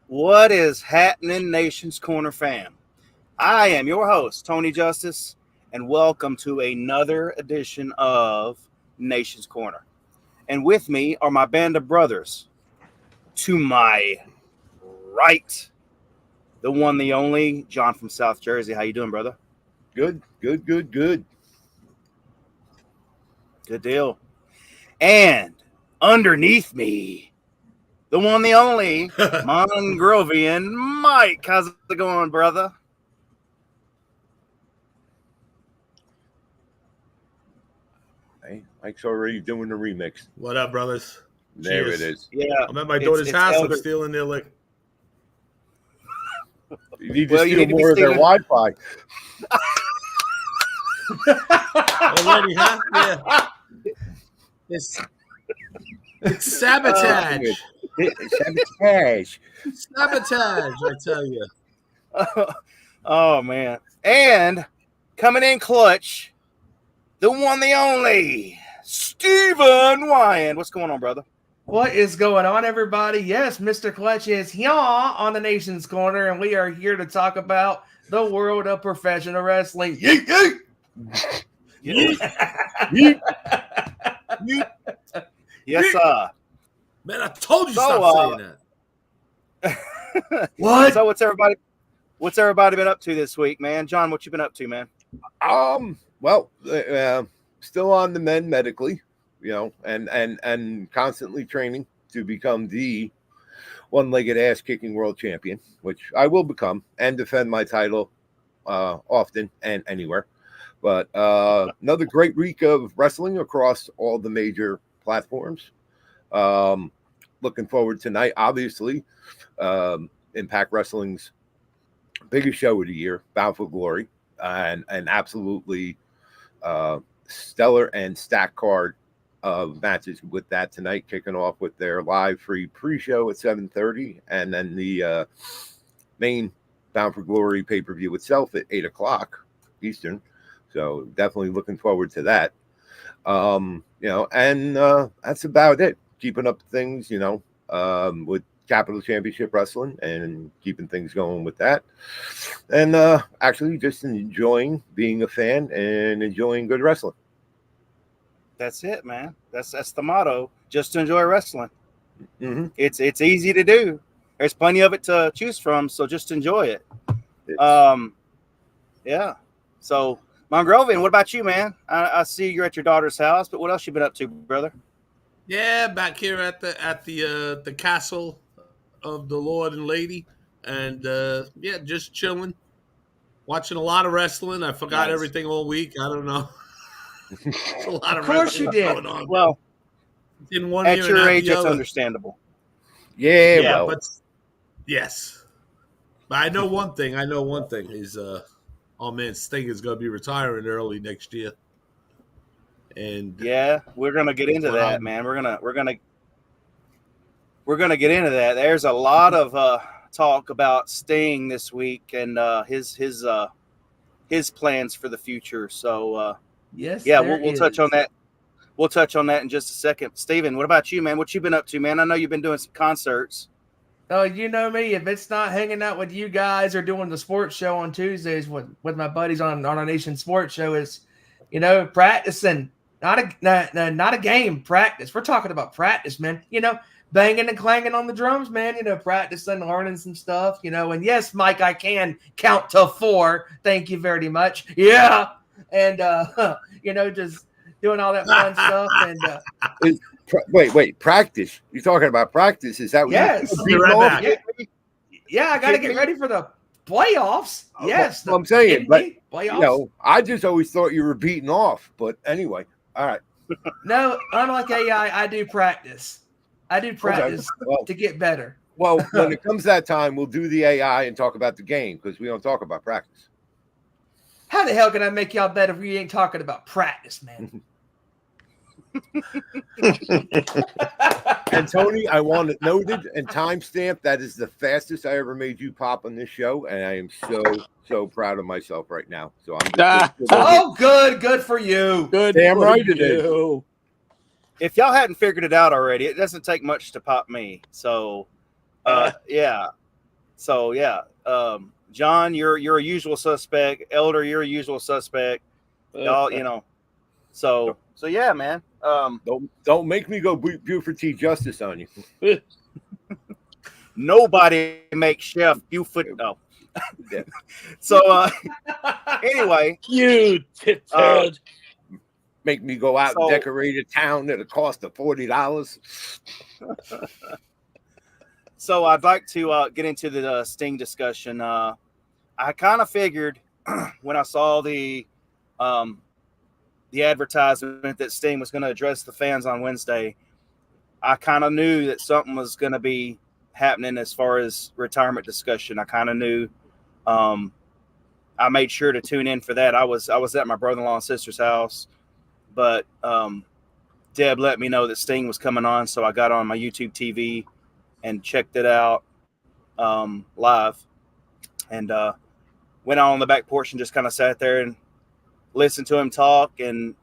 What is happening, Nation's Corner fam? I am your host, Tony Justice, and welcome to another edition of Nation's Corner. And with me are my band of brothers. To my right, the one, the only, John from South Jersey. How you doing, brother? Good. Good deal. And underneath me, the one, the only, Mongrovian Mike. How's it going, brother? Hey, Mike's already doing the remix. What up, brothers? There Cheers. it is. Yeah. I'm at my daughter's house. Elder. I'm stealing their liquor. You need to Well, you steal need to be more of their stealing- Wi-Fi. Already, huh? Yeah. It's sabotage. Sabotage. Sabotage, I tell you. Oh, man. And coming in clutch, the one, the only, Stephen Wyand. What's going on, brother? What is going on, everybody? Yes, Mr. Clutch is here on the Nation's Corner, and we are here to talk about the world of professional wrestling. Yeet, yeet! Yes, sir. Man, I told you So, stop saying that. What? So what's everybody been up to this week, man? John, what you been up to, man? Well, still on the mend medically, and constantly training to become the one-legged ass-kicking world champion, which I will become and defend my title often and anywhere. But another great week of wrestling across all the major platforms. Looking forward tonight, obviously. Impact Wrestling's biggest show of the year, Bound for Glory, and absolutely stellar and stacked card of matches with that tonight, kicking off with their live free pre-show at 7:30, and then the main Bound for Glory pay-per-view itself at 8 o'clock Eastern. So definitely looking forward to that. And that's about it. Keeping up things, with Capital Championship Wrestling and keeping things going with that. And actually just enjoying being a fan and enjoying good wrestling. That's it, man. That's the motto. Just to enjoy wrestling. Mm-hmm. It's easy to do. There's plenty of it to choose from, so just enjoy it. Yeah. So, Mongrovian, what about you, man? I see you're at your daughter's house, but what else you been up to, brother? Yeah, back here at the castle of the Lord and Lady, and just chilling, watching a lot of wrestling. I forgot everything all week. I don't know. A lot of course you did. going on. Well, in one at ear your and out age, the it's other. understandable. Yeah, Yeah, well, But yes, but I know one thing is oh man, Sting is going to be retiring early next year, and yeah, we're gonna get into that, man. We're gonna get into that. There's a lot of talk about Sting this week and his plans for the future. So Yes, yeah, there we'll touch is. on that. We'll touch on that in just a second. Steven, what about you, man? What you been up to, man? I know you've been doing some concerts. Oh, you know me. If it's not hanging out with you guys or doing the sports show on Tuesdays with my buddies on our Nation Sports Show, is practicing. Not a game. Practice. We're talking about practice, man. Banging and clanging on the drums, man. Practicing, learning some stuff. And yes, Mike, I can count to 4. Thank you very much. Yeah, and just doing all that fun stuff. And wait, practice. You're talking about practice? Is that what yes, you're right back. yeah, I got to get ready for the playoffs. Yes, Well, I'm saying, but playoffs. I just always thought you were beating off. But anyway, all right. No, unlike AI, I do practice. Well, to get better. Well, when it comes that time, we'll do the AI and talk about the game because we don't talk about practice. How the hell can I make y'all better if we ain't talking about practice, man? And Tony, I want it noted and timestamped. That is the fastest I ever made you pop on this show, and I am so proud of myself right now. So I'm just oh, good for you. Good, damn right it is. If y'all hadn't figured it out already, it doesn't take much to pop me. So, yeah, So yeah, John, you're a usual suspect. Elder, you're a usual suspect. Y'all, So yeah, man. Don't make me go Buford T. Justice on you. Nobody makes Chef Buford. Oh, Yeah. so anyway, You tit turd. Make me go out and So- decorate a town at a cost of $40. so I'd like to get into the Sting discussion. I kind of figured when I saw the advertisement that Sting was going to address the fans on Wednesday, I kind of knew that something was going to be happening as far as retirement discussion. I kind of knew. I made sure to tune in for that. I was at my brother-in-law and sister's house, but Deb let me know that Sting was coming on, so I got on my YouTube TV and checked it out live, and went out on the back porch and just kind of sat there and listened to him talk. And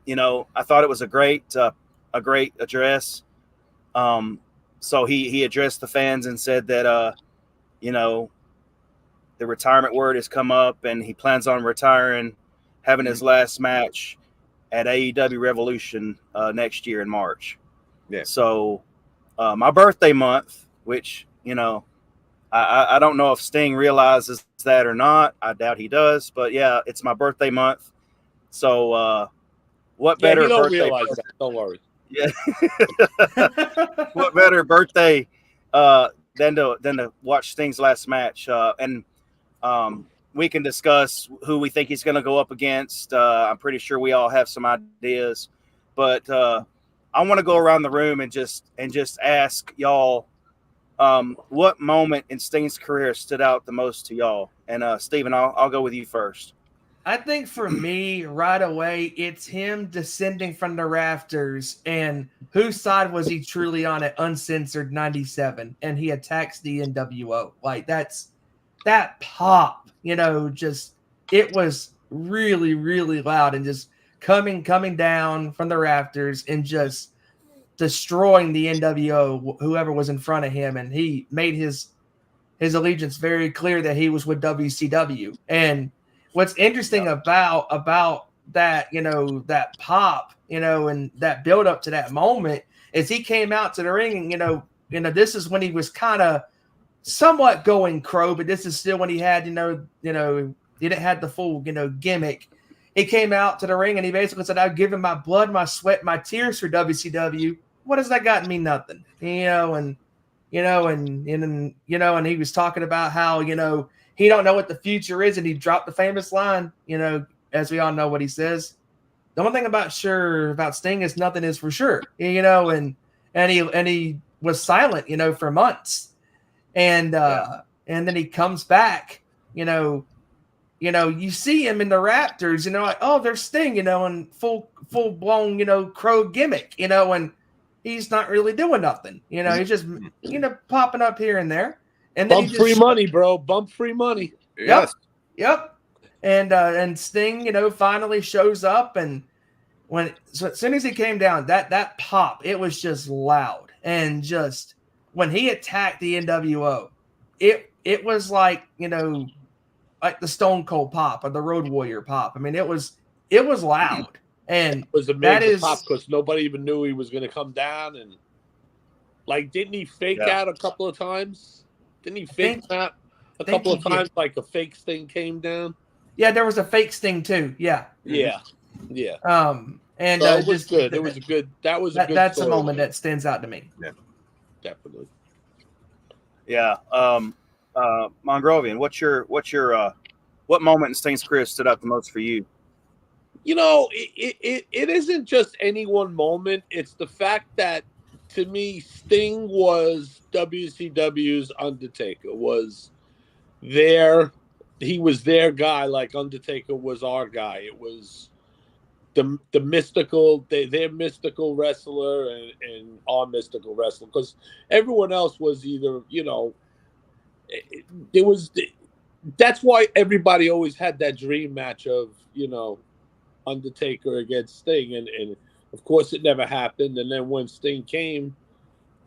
I thought it was a great address. So he addressed the fans and said that the retirement word has come up, and he plans on retiring, having his last match at AEW Revolution next year in March. Yeah. So my birthday month, which I don't know if Sting realizes that or not. I doubt he does, but yeah, it's my birthday month. So what Yeah, better you don't birthday? realize that. Don't worry. Yeah. What better birthday than to watch Sting's last match? And we can discuss who we think he's going to go up against. I'm pretty sure we all have some ideas, but I want to go around the room and just ask y'all what moment in Sting's career stood out the most to y'all. And Steven, I'll go with you first. I think for me, right away, it's him descending from the rafters, and whose side was he truly on at Uncensored 97, and he attacks the NWO. Like, that pop, just, it was really, really loud, and just coming down from the rafters and just destroying the NWO, whoever was in front of him. And he made his allegiance very clear that he was with WCW. And what's interesting about that, that pop, and that build up to that moment is he came out to the ring, and this is when he was kind of somewhat going crow, but this is still when he had, he didn't have the full, gimmick. He came out to the ring and he basically said, "I've given my blood, my sweat, my tears for WCW. What has that gotten me? Nothing." And he was talking about how, he don't know what the future is, and he dropped the famous line, as we all know what he says. The one thing about Sting is nothing is for sure, and he was silent, for months. And then he comes back, you see him in the Raptors, like, oh, there's Sting, and full blown, crow gimmick, and he's not really doing nothing. He's just, popping up here and there. And then Bump free money, bro. Bump free money. Yes. Yep. And Sting, finally shows up, and as soon as he came down, that pop, it was just loud. And just when he attacked the NWO, it was like, like the Stone Cold pop or the Road Warrior pop. I mean, it was loud. And it was a major pop because nobody even knew he was going to come down. And like, didn't he fake out a couple of times? Didn't he fake out a couple of times? Like a fake Sting came down. Yeah, there was a fake Sting too. Yeah. Yeah. And so it was good. It was a good. That was a good. That's a moment that stands out to me. Yeah, definitely. Yeah. Mongrovian, what moment in Sting's career stood out the most for you? It isn't just any one moment. It's the fact that, to me, Sting was WCW's Undertaker. He was their guy, like Undertaker was our guy. It was the mystical, their mystical wrestler and our mystical wrestler. Because everyone else was either, that's why everybody always had that dream match of, Undertaker against Sting. And of course it never happened. And then when Sting came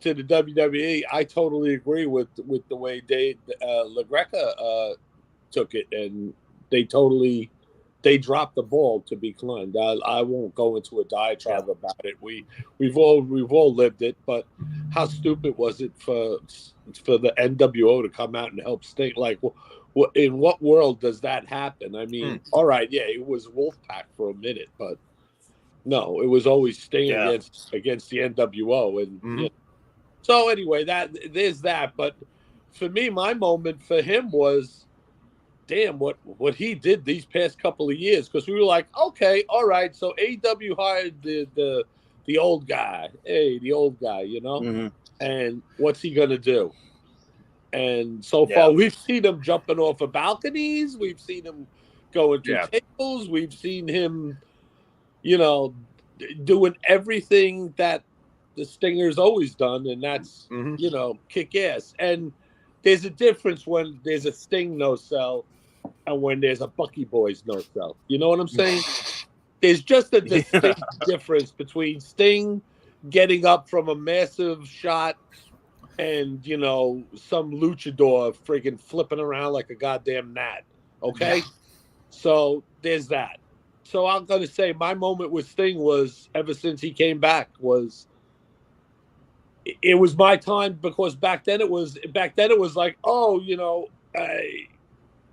to the WWE, I totally agree with the way LaGreca took it, and they dropped the ball, to be kind. I won't go into a diatribe about it. We've all lived it, but how stupid was it for the NWO to come out and help Sting? Like, in what world does that happen? I mean, all right, yeah, it was Wolfpack for a minute, but no, it was always Sting against the NWO, and yeah. So anyway, there's that. But for me, my moment for him was, damn, what he did these past couple of years, because we were like, okay, all right, so AEW hired the old guy, the old guy, you know, and what's he gonna do? And so far, we've seen him jumping off of balconies, we've seen him going through tables, we've seen him, you know, doing everything that the Stinger's always done, and that's you know, kick ass. And there's a difference when there's a Sting no sell and when there's a Bucky Boys no sell. You know what I'm saying? There's just a distinct difference between Sting getting up from a massive shot and, you know, some luchador freaking flipping around like a goddamn gnat. Okay? So there's that. So I'm going to say my moment with Sting was, ever since he came back, it was my time, because back then it was like, oh, you know,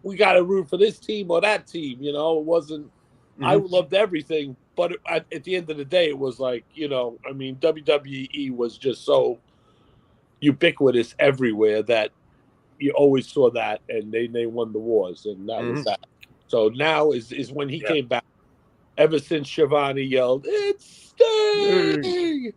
we got to root for this team or that team. You know, it wasn't. I loved everything, but at the end of the day, it was like, you know, I mean, WWE was just so ubiquitous everywhere that you always saw that, and they won the wars, and that was that. So now is when he came back. Ever since Shivani yelled, "It's Sting!"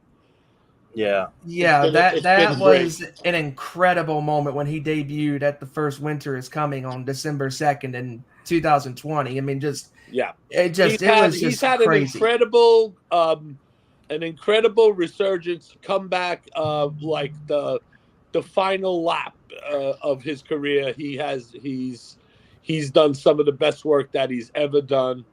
Yeah, that was an incredible moment when he debuted at the first Winter is Coming on December 2nd in 2020. I mean, he's had crazy. an incredible resurgence, comeback of like the final lap of his career. He's done some of the best work that he's ever done.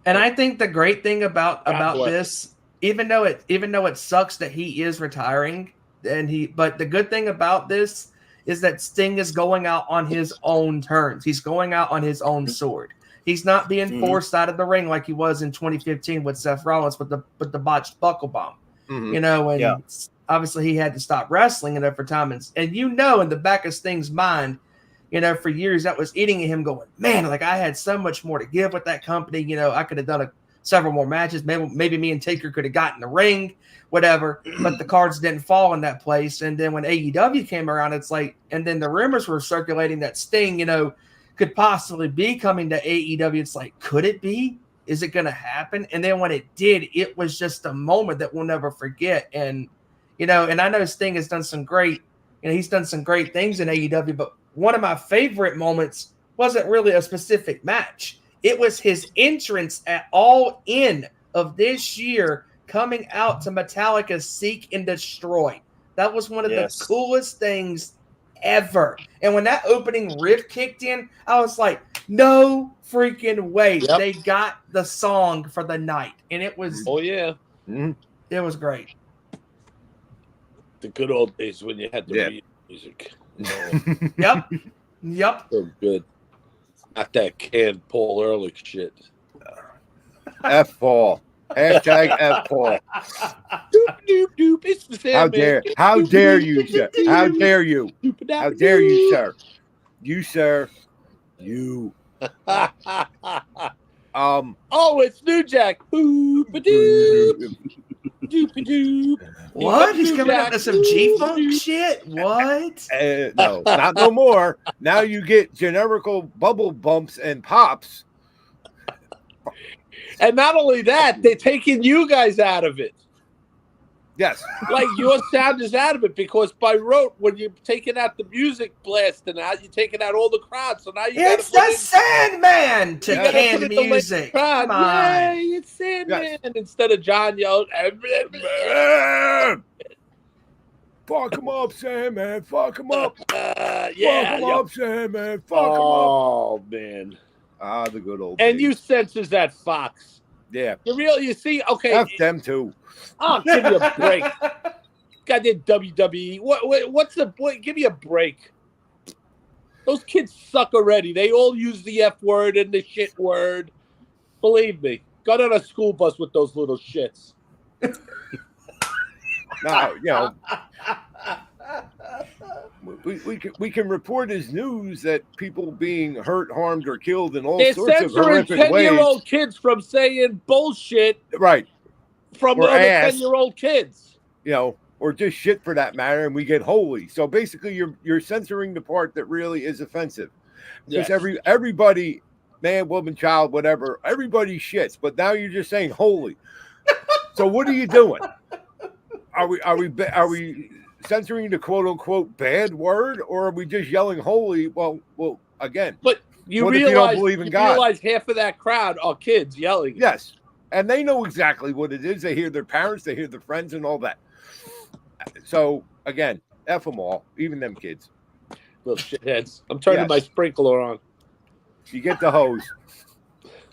And I think the great thing about this, even though it sucks that he is retiring, but the good thing about this is that Sting is going out on his own terms. He's going out on his own sword. He's not being forced out of the ring like he was in 2015 with Seth Rollins with the botched buckle bomb. You know, and obviously he had to stop wrestling in there for time. And you know, in the back of Sting's mind, you know, for years that was eating at him, going, man, like I had so much more to give with that company. You know, I could have done several more matches. Maybe me and Taker could have gotten the ring, whatever. But the cards didn't fall in that place. And then when AEW came around, it's like, and then the rumors were circulating that Sting, you know, could possibly be coming to AEW. It's like, could it be? Is it going to happen? And then when it did, it was just a moment that we'll never forget. And, you know, and I know Sting has done some great, you know, he's done some great things in AEW, but one of my favorite moments wasn't really a specific match. It was his entrance at All In of this year, coming out to Metallica's Seek and Destroy. That was one of the coolest things ever. And when that opening riff kicked in, I was like, no freaking way. They got the song for the night. And it was, it was great. The good old days when you had to read music. Yep. So good. Not that canned Paul Ehrlich shit. F-Paul. Hashtag F-Paul. Doop, doop, doop. It's the same. How dare you, sir? How dare you? How dare you, sir? You, sir. You. Oh, it's New Jack. Boop-a-doop. Doop-a-doop. What? He's coming out to some G-Funk shit? What? No, not no more. Now you get generical bubble bumps and pops. And not only that, they're taking you guys out of it. Yes. Like your sound is out of it, because by rote, when you're taking out the music blasting out, you're taking out all the crowd. So now you got it's the Sandman to canned music. Come on. Yay, it's Sandman. Instead of John yelled, fuck him up, Sandman. Fuck him up. Fuck yeah, him up, Sandman. Fuck him up. Oh, man. Ah, the good old And days. you censors that Fox. Yeah. You see, okay. F them too. Oh, give me a break. goddamn WWE. What's the what? Give me a break. Those kids suck already. They all use the F word and the shit word. Believe me. Got on a school bus with those little shits. Now, you know, we can report as news that people being hurt, harmed, or killed in all They're sorts of censoring horrific 10-year-old ways. kids from saying bullshit Right. from Or other ass. 10-year-old kids. You know, or just shit for that matter, and we get holy. So basically, you're censoring the part that really is offensive, because Yes. everybody, man, woman, child, whatever, everybody shits. But now you're just saying holy. So what are you doing? Are we censoring the quote unquote bad word, or are we just yelling holy? Well, again. But you What realize, if you don't believe in God? realize half of that crowd are kids yelling. Yes. And they know exactly what it is. They hear their parents, they hear their friends and all that. So again, F them all, even them kids. Little shitheads. I'm turning my sprinkler on. You get the hose.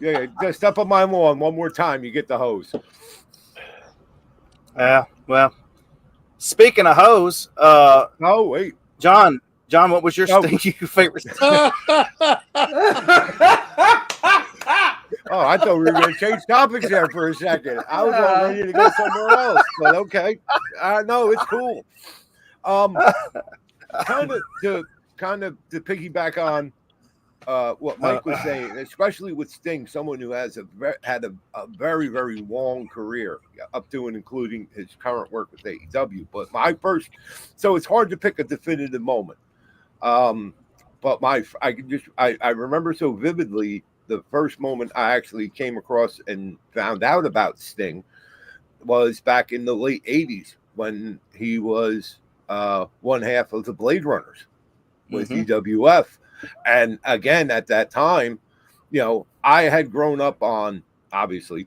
Yeah, just step on my lawn one more time, you get the hose. Well, speaking of hose, oh wait. John, what was your favorite? Oh, I thought we were going to change topics there for a second. I was all ready to go somewhere else, but okay. No, it's cool. Kind of to piggyback on what Mike was saying, especially with Sting, someone who has had a very, very long career up to and including his current work with AEW. But so it's hard to pick a definitive moment. But I remember so vividly the first moment I actually came across and found out about Sting was back in the late 80s when he was one half of the Blade Runners with EWF. And again, at that time, you know, I had grown up obviously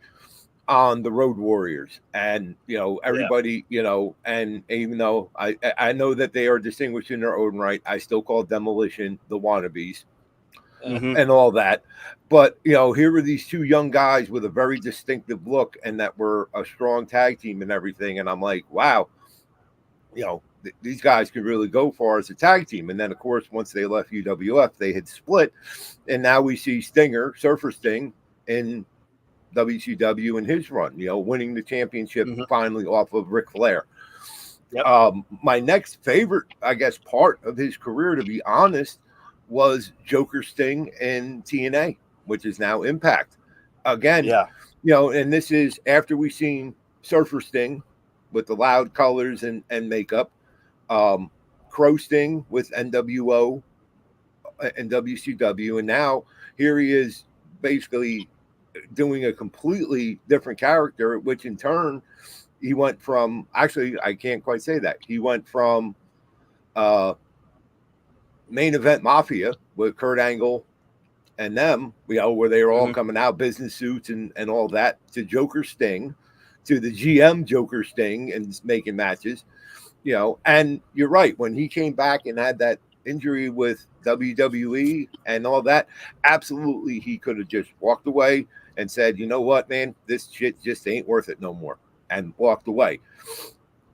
on the Road Warriors, and you know, everybody, you know, and even though I know that they are distinguished in their own right, I still call Demolition the wannabes. And all that. But, you know, here were these two young guys with a very distinctive look and that were a strong tag team and everything. And I'm like, wow, you know, these guys could really go far as a tag team. And then, of course, once they left UWF, they had split. And now we see Surfer Sting, in WCW in his run, you know, winning the championship finally off of Ric Flair. Yep. My next favorite, I guess, part of his career, to be honest, was Joker Sting in TNA, which is now Impact. Again, you know, and this is after we've seen Surfer Sting with the loud colors and makeup, Crow Sting with NWO and WCW, and now here he is basically doing a completely different character, which in turn he went from, actually I can't quite say that, he went from Main Event Mafia with Kurt Angle and them, you know, where they were all coming out business suits and all that, to Joker Sting, to the GM Joker Sting and making matches, you know. And you're right, when he came back and had that injury with WWE and all that, absolutely he could have just walked away and said, you know what, man, this shit just ain't worth it no more, and walked away.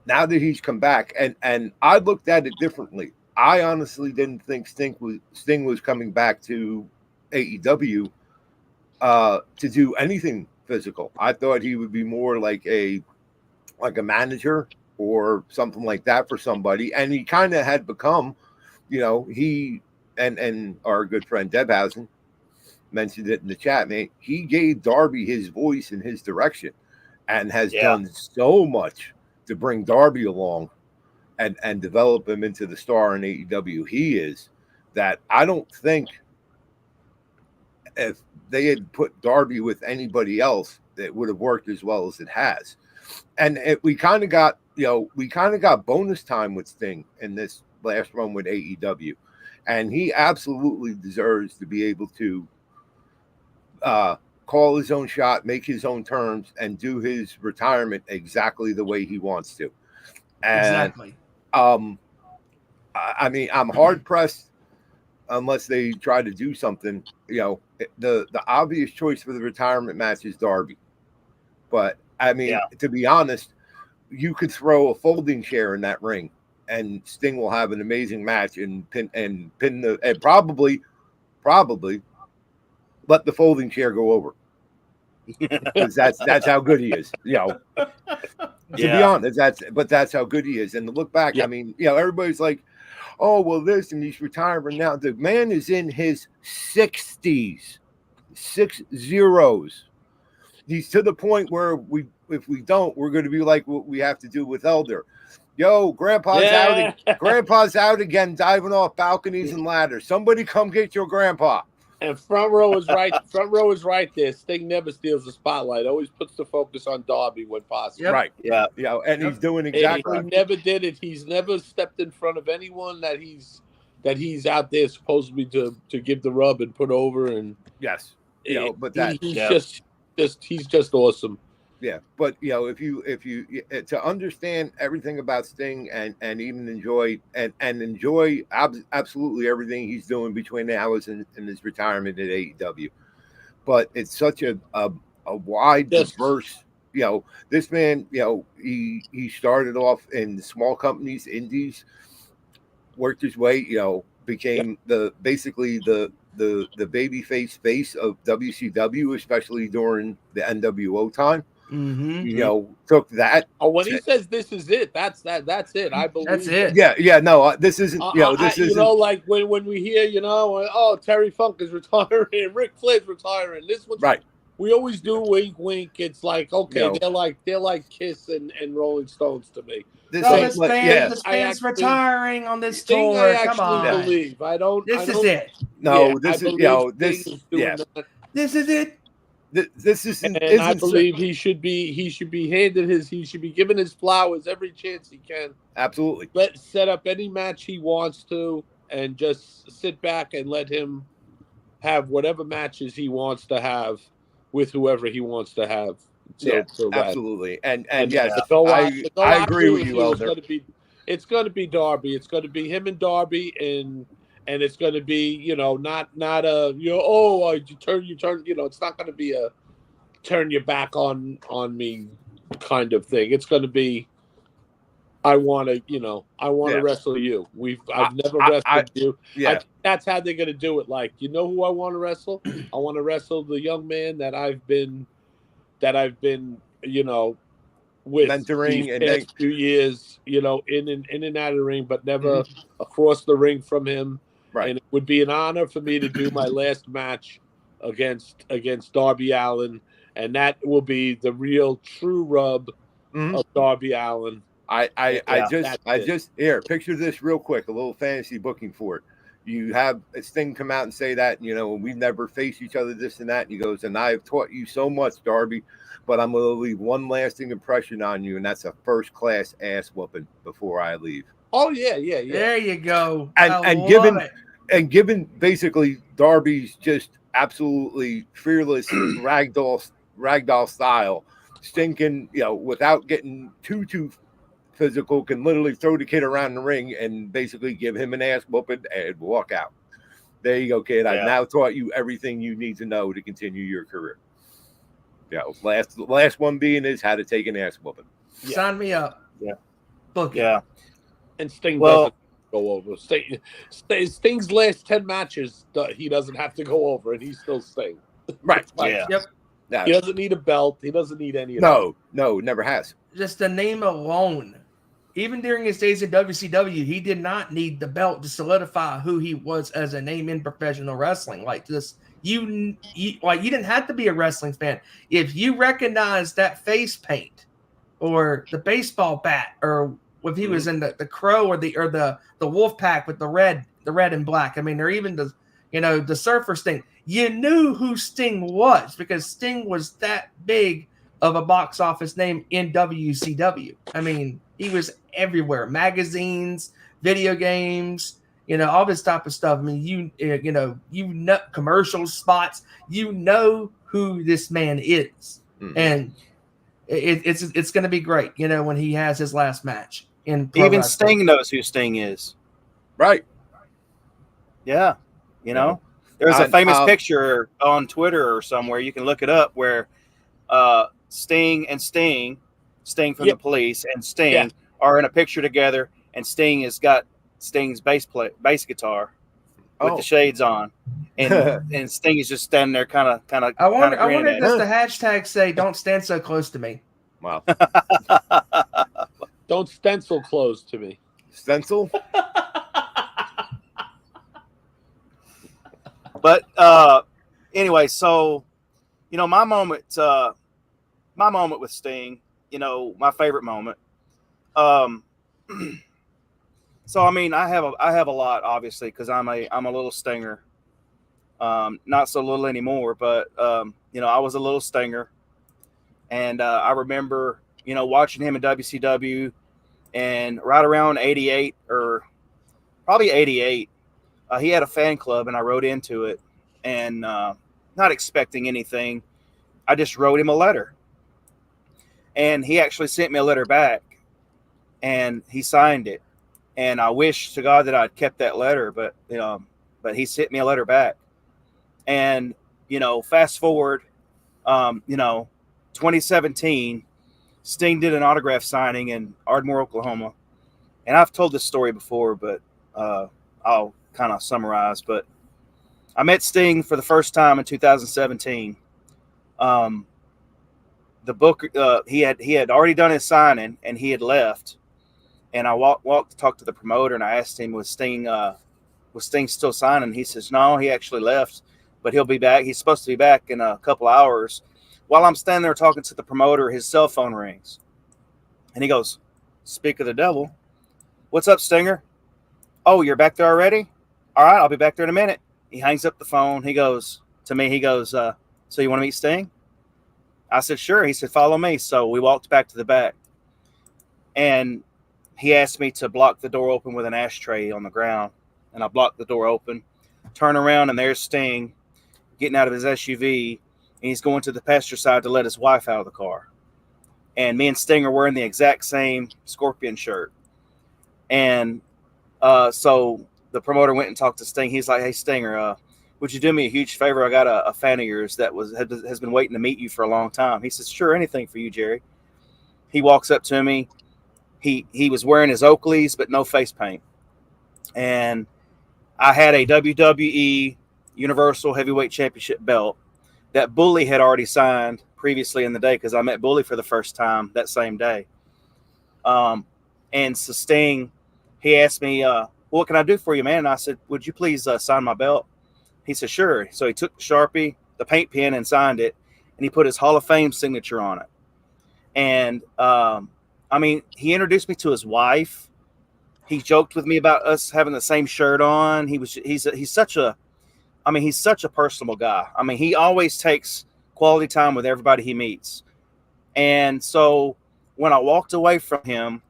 Now that he's come back, and I looked at it differently. I honestly didn't think Sting was coming back to AEW to do anything physical. I thought he would be more like a manager or something like that for somebody. And he kind of had become, you know, he and our good friend Debhausen mentioned it in the chat, man. He gave Darby his voice and his direction, and has done so much to bring Darby along and develop him into the star in AEW he is, that I don't think if they had put Darby with anybody else, it would have worked as well as it has. And we kind of got, you know, bonus time with Sting in this last run with AEW. And he absolutely deserves to be able to call his own shot, make his own terms, and do his retirement exactly the way he wants to. And, exactly. I mean, I'm hard pressed unless they try to do something. You know, the obvious choice for the retirement match is Darby. But I mean, to be honest, you could throw a folding chair in that ring, and Sting will have an amazing match and pin the and probably let the folding chair go over because that's how good he is. To be honest, that's how good he is. And to look back, I mean, everybody's like, oh well, this and he's retiring now. The man is in his 60s, 60s. He's to the point where if we don't, we're going to be like what we have to do with Elder. Yo, Grandpa's out. Grandpa's out again, diving off balconies and ladders. Somebody come get your grandpa. And front row is right. Front row is right there. Sting never steals the spotlight. Always puts the focus on Darby when possible. Yep. Right. Yeah. And he's doing exactly. He never did it. He's never stepped in front of anyone that he's out there supposedly to give the rub and put over. And yes, but he's just awesome. Yeah, but if you to understand everything about Sting and even enjoy absolutely everything he's doing between now and his retirement at AEW, but it's such a wide, diverse. This man, he started off in small companies, indies, worked his way, became basically the baby face of WCW, especially during the NWO time. Mm-hmm. Took that. Oh, when he says this is it, that's it. I believe that's it. Yeah. No, this isn't. This isn't. Like when we hear, oh, Terry Funk is retiring, Ric Flair's retiring. This one's right. We always do wink, wink. It's like okay, they're like Kiss and Rolling Stones to me. This band's retiring on this tour. Come on, believe. I don't. This is it. No, this is this. Yeah, this is it. This isn't. And I believe he should be handed he should be given his flowers every chance he can. Absolutely. Let's set up any match he wants to, and just sit back and let him have whatever matches he wants to have with whoever he wants to have. Absolutely. And yes, I agree with you, Elder. It's going to be Darby. It's going to be him and Darby, and it's going to be, not a, you turn, it's not going to be a turn your back on me kind of thing. It's going to be, I want to wrestle you. I've never wrestled you. Yeah. That's how they're going to do it. Like, who I want to wrestle? I want to wrestle the young man that I've been, with mentoring and next few years, in and out of the ring, but never across the ring from him. Right. And it would be an honor for me to do my last match against Darby Allin, and that will be the real true rub of Darby Allin. I just here, picture this real quick, a little fantasy booking for it. You have Sting come out and say that, we've never faced each other, this and that. And he goes, and I have taught you so much, Darby, but I'm going to leave one lasting impression on you, and that's a first-class ass whooping before I leave. Oh, yeah. There you go. And given basically Darby's just absolutely fearless ragdoll style, Sting can, without getting too physical, can literally throw the kid around the ring and basically give him an ass whooping and walk out. There you go, kid. I've now taught you everything you need to know to continue your career. Last one being is how to take an ass whooping. Sign me up. Yeah. Book it. Yeah. And Sting doesn't go over. Sting's last 10 matches, he doesn't have to go over, and he's still Sting. Right. Yep. Yeah. He doesn't need a belt. He doesn't need any of that. No, never has. Just the name alone. Even during his days in WCW, he did not need the belt to solidify who he was as a name in professional wrestling. Like this, you didn't have to be a wrestling fan. If you recognize that face paint or the baseball bat, or if he was in the Crow or the Wolf Pack with the red and black. I mean, or even the Surfer Sting. You knew who Sting was because Sting was that big of a box office name in WCW. I mean, he was everywhere. Magazines, video games, all this type of stuff. I mean, commercial spots. You know who this man is, and it's going to be great. When he has his last match in pro even wrestling. Sting knows who Sting is. Right. Yeah. There's a famous picture on Twitter or somewhere. You can look it up where Sting Sting from Yeah. the Police, and Sting Yeah. are in a picture together, and Sting has got Sting's bass guitar with the shades on, and Sting is just standing there, kind of I wonder grinning. does the hashtag say "Don't stand so close to me"? Wow. Don't stencil close to me. Stencil? But anyway, so my moment with Sting, my favorite moment. So I mean, I have a lot, obviously, because I'm a little Stinger. Not so little anymore, but I was a little Stinger, and I remember watching him in WCW, and right around '88 or probably '88, he had a fan club, and I wrote into it, and not expecting anything, I just wrote him a letter, and he actually sent me a letter back, and he signed it, and I wish to God that I'd kept that letter, but he sent me a letter back, and fast forward, 2017, Sting did an autograph signing in Ardmore, Oklahoma, and I've told this story before, but I'll kind of summarize. But I met Sting for the first time in 2017. The book, he had already done his signing, and he had left. And I walked to talk to the promoter, and I asked him, was Sting still signing? He says, no, he actually left, but he'll be back. He's supposed to be back in a couple hours. While I'm standing there talking to the promoter, his cell phone rings, and he goes, "Speak of the devil, what's up, Stinger? Oh, you're back there already? All right, I'll be back there in a minute." He hangs up the phone. He goes to me, so you want to meet Sting? I said, sure. He said, follow me. So we walked back to the back, and he asked me to block the door open with an ashtray on the ground, and I blocked the door open, turn around, and there's Sting getting out of his SUV, and he's going to the passenger side to let his wife out of the car. And me and Sting are wearing the exact same Scorpion shirt. And so the promoter went and talked to Sting. He's like, hey, Stinger, would you do me a huge favor? I got a fan of yours that has been waiting to meet you for a long time. He says, sure, anything for you, Jerry. He walks up to me. He was wearing his Oakleys, but no face paint. And I had a WWE Universal Heavyweight Championship belt that Bully had already signed previously in the day, because I met Bully for the first time that same day. And so Sting, he asked me, what can I do for you, man? And I said, would you please sign my belt? He said, sure. So he took the Sharpie, the paint pen, and signed it, and he put his Hall of Fame signature on it. And I mean, he introduced me to his wife. He joked with me about us having the same shirt on. He's such a personable guy. I mean, he always takes quality time with everybody he meets. And so when I walked away from him,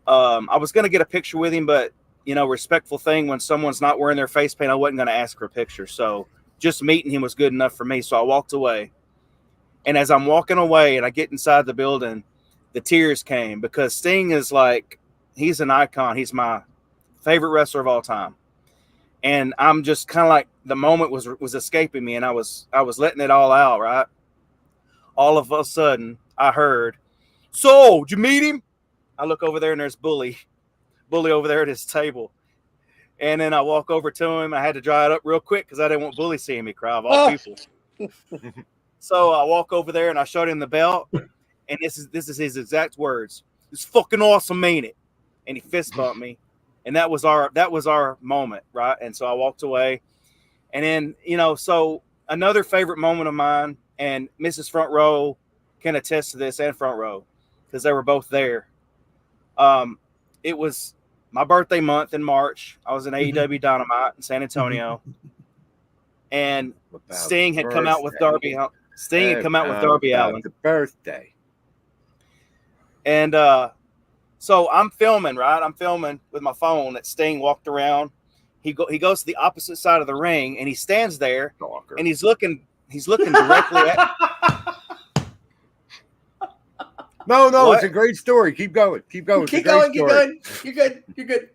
I was going to get a picture with him, but respectful thing, when someone's not wearing their face paint, I wasn't going to ask for a picture. So just meeting him was good enough for me. So I walked away. And as I'm walking away and I get inside the building, the tears came, because Sting is he's an icon. He's my favorite wrestler of all time. And I'm just kind of like, the moment was escaping me, and I was letting it all out, right? All of a sudden, I heard, so, did you meet him? I look over there, and there's Bully over there at his table. And then I walk over to him. I had to dry it up real quick because I didn't want Bully seeing me cry, of all people. So I walk over there, and I showed him the belt. And this is his exact words. It's fucking awesome, ain't it? And he fist bumped me. And that was our moment, right? And so I walked away. And then, so another favorite moment of mine, and Mrs. Front Row can attest to this, and Front Row, because they were both there. It was my birthday month in March. I was in AEW Dynamite in San Antonio. And Sting had come out with Darby. Sting had come out with Darby Allin. The birthday. And so I'm filming, right? I'm filming with my phone that Sting walked around. He goes to the opposite side of the ring, and he stands there, and he's looking directly at. No, what? It's a great story. Keep going. Keep going. You're good.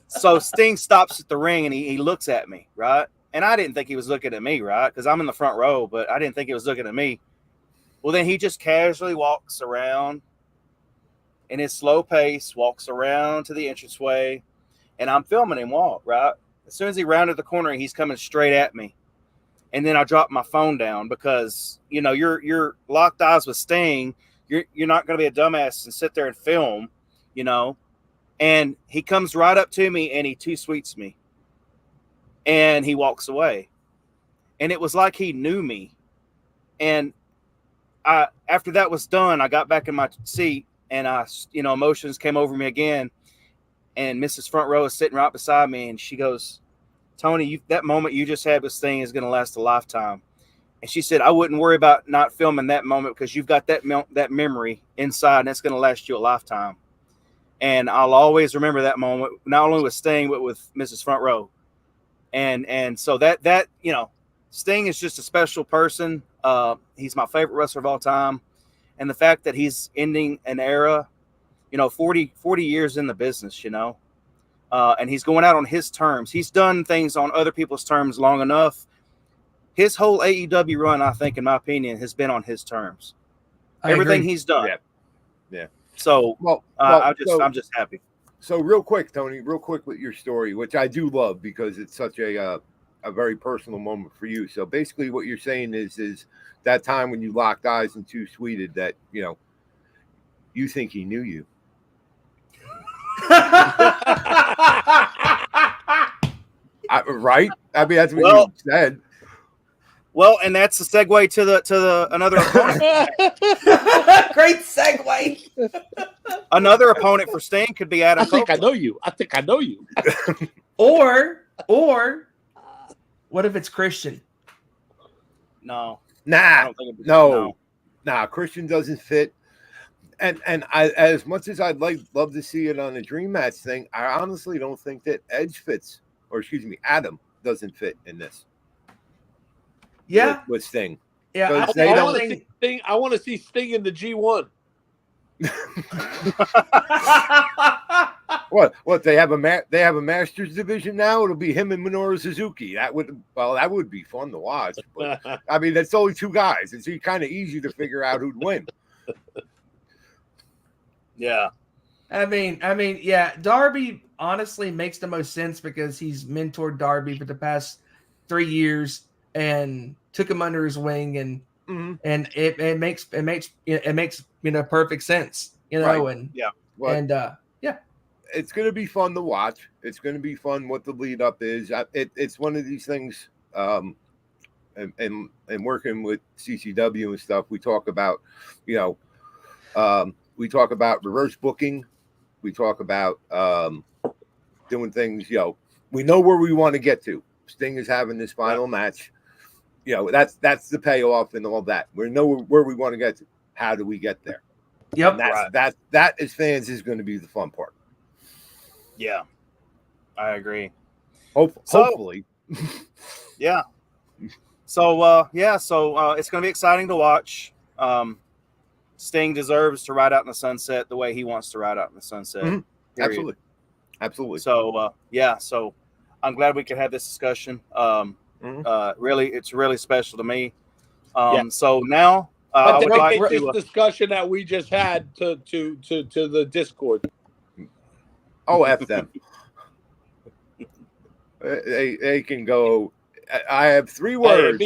So Sting stops at the ring, and he looks at me, right? And I didn't think he was looking at me, right? Because I'm in the front row, but I didn't think he was looking at me. Well, then he just casually walks around in his slow pace, walks around to the entranceway, and I'm filming him walk, right? As soon as he rounded the corner, he's coming straight at me. And then I dropped my phone down because, you know, you're locked eyes with Sting. You're not going to be a dumbass and sit there and film, you know. And he comes right up to me and he too sweets me. And he walks away. And it was like he knew me. And after that was done, I got back in my seat and emotions came over me again. And Mrs. Front Row is sitting right beside me and she goes, Tony, that moment you just had with Sting is going to last a lifetime. And she said, I wouldn't worry about not filming that moment because you've got that memory inside and it's going to last you a lifetime. And I'll always remember that moment, not only with Sting, but with Mrs. Front Row. And so that you know, Sting is just a special person. He's my favorite wrestler of all time. And the fact that he's ending an era, you know, 40 years in the business, you know, and he's going out on his terms. He's done things on other people's terms long enough. His whole AEW run, I think, in my opinion, has been on his terms. Everything he's done. Yeah. So I'm just happy. So real quick, Tony, with your story, which I do love because it's such a very personal moment for you. So basically what you're saying is that time when you locked eyes and too sweeted that, you know, you think he knew you. Right? I mean, that's what you said. Well, and that's a segue to another opponent. Great segue. Another opponent for Sting could be Adam. I think I know you. Or what if it's Christian? No. Nah. Christian doesn't fit. And I, as much as I'd love to see it on a Dream Match thing, I honestly don't think that Edge fits, or excuse me, Adam doesn't fit in this. Yeah, with Sting. Yeah, I want to see Sting in the G1. What they have a Masters division now. It'll be him and Minoru Suzuki. That would be fun to watch. But I mean, that's only two guys. It's kind of easy to figure out who'd win. Yeah. I mean, yeah, Darby honestly makes the most sense because he's mentored Darby for the past 3 years and took him under his wing, and it makes perfect sense, you know, right. and yeah, it's going to be fun to watch. It's going to be fun what the lead up is. It's one of these things, and working with CCW and stuff, we talk about, we talk about reverse booking. We talk about doing things, we know where we want to get to. Sting is having this final match. That's the payoff and all that. We know where we want to get to. How do we get there? Yep. That as fans is going to be the fun part. Yeah, I agree. Hopefully. Yeah. So it's going to be exciting to watch. Sting deserves to ride out in the sunset the way he wants to ride out in the sunset. Mm-hmm. Absolutely. So so I'm glad we could have this discussion. It's really special to me. So now I would like this discussion that we just had to the Discord. Oh, F them. They can go. I have 3 words.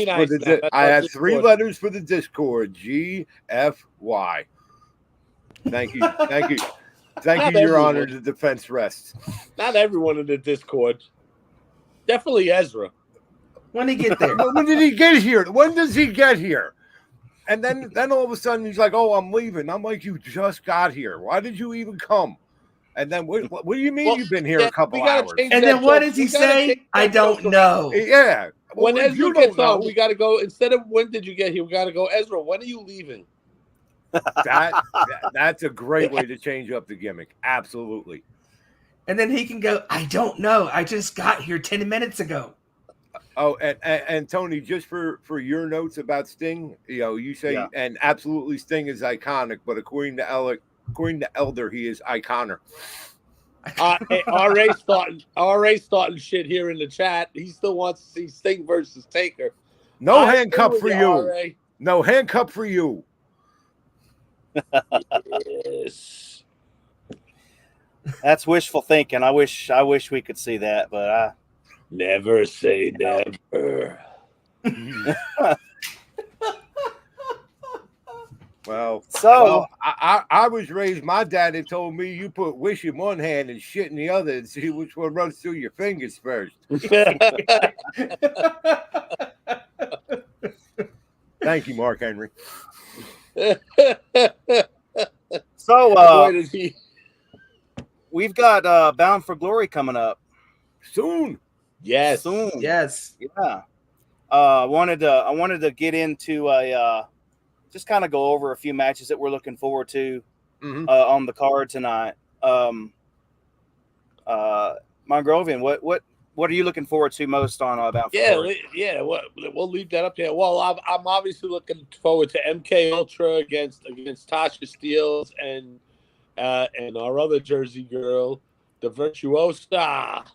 I have 3 letters for the Discord. GFY. Thank you. Thank you, Your Honor. The defense rests. Not everyone in the Discord. Definitely Ezra. When did he get there? When did he get here? When does he get here? And then all of a sudden he's like, "Oh, I'm leaving." I'm like, "You just got here. Why did you even come?" And then what do you mean you've been here a couple hours? And then what does he say? I don't know. Yeah. When Ezra gets on, we got to go. Instead of when did you get here, we got to go, Ezra, when are you leaving? That's a great way to change up the gimmick. Absolutely. And then he can go, I don't know. I just got here 10 minutes ago. Oh, and Tony, just for your notes about Sting, you say, and absolutely Sting is iconic, but according to Elder, he is iconic. RA starting shit here in the chat. He still wants to see Sting versus Taker. No handcuff for you. RA. No handcuff for you. Yes. That's wishful thinking. I wish we could see that, but Never say never. Well, so I was raised. My dad had told me you put wish in one hand and shit in the other, and see which one runs through your fingers first. Thank you, Mark Henry. so Boy, does he. we've got Bound for Glory coming up Soon. Yes. soon. Yes. Yeah. I wanted to get into just kind of go over a few matches that we're looking forward to on the card tonight. Mongrovian, what are you looking forward to most on Bound for Glory? Yeah. We'll leave that up there. Well, I'm obviously looking forward to MK Ultra against Tasha Steelz and our other Jersey girl, the virtuosa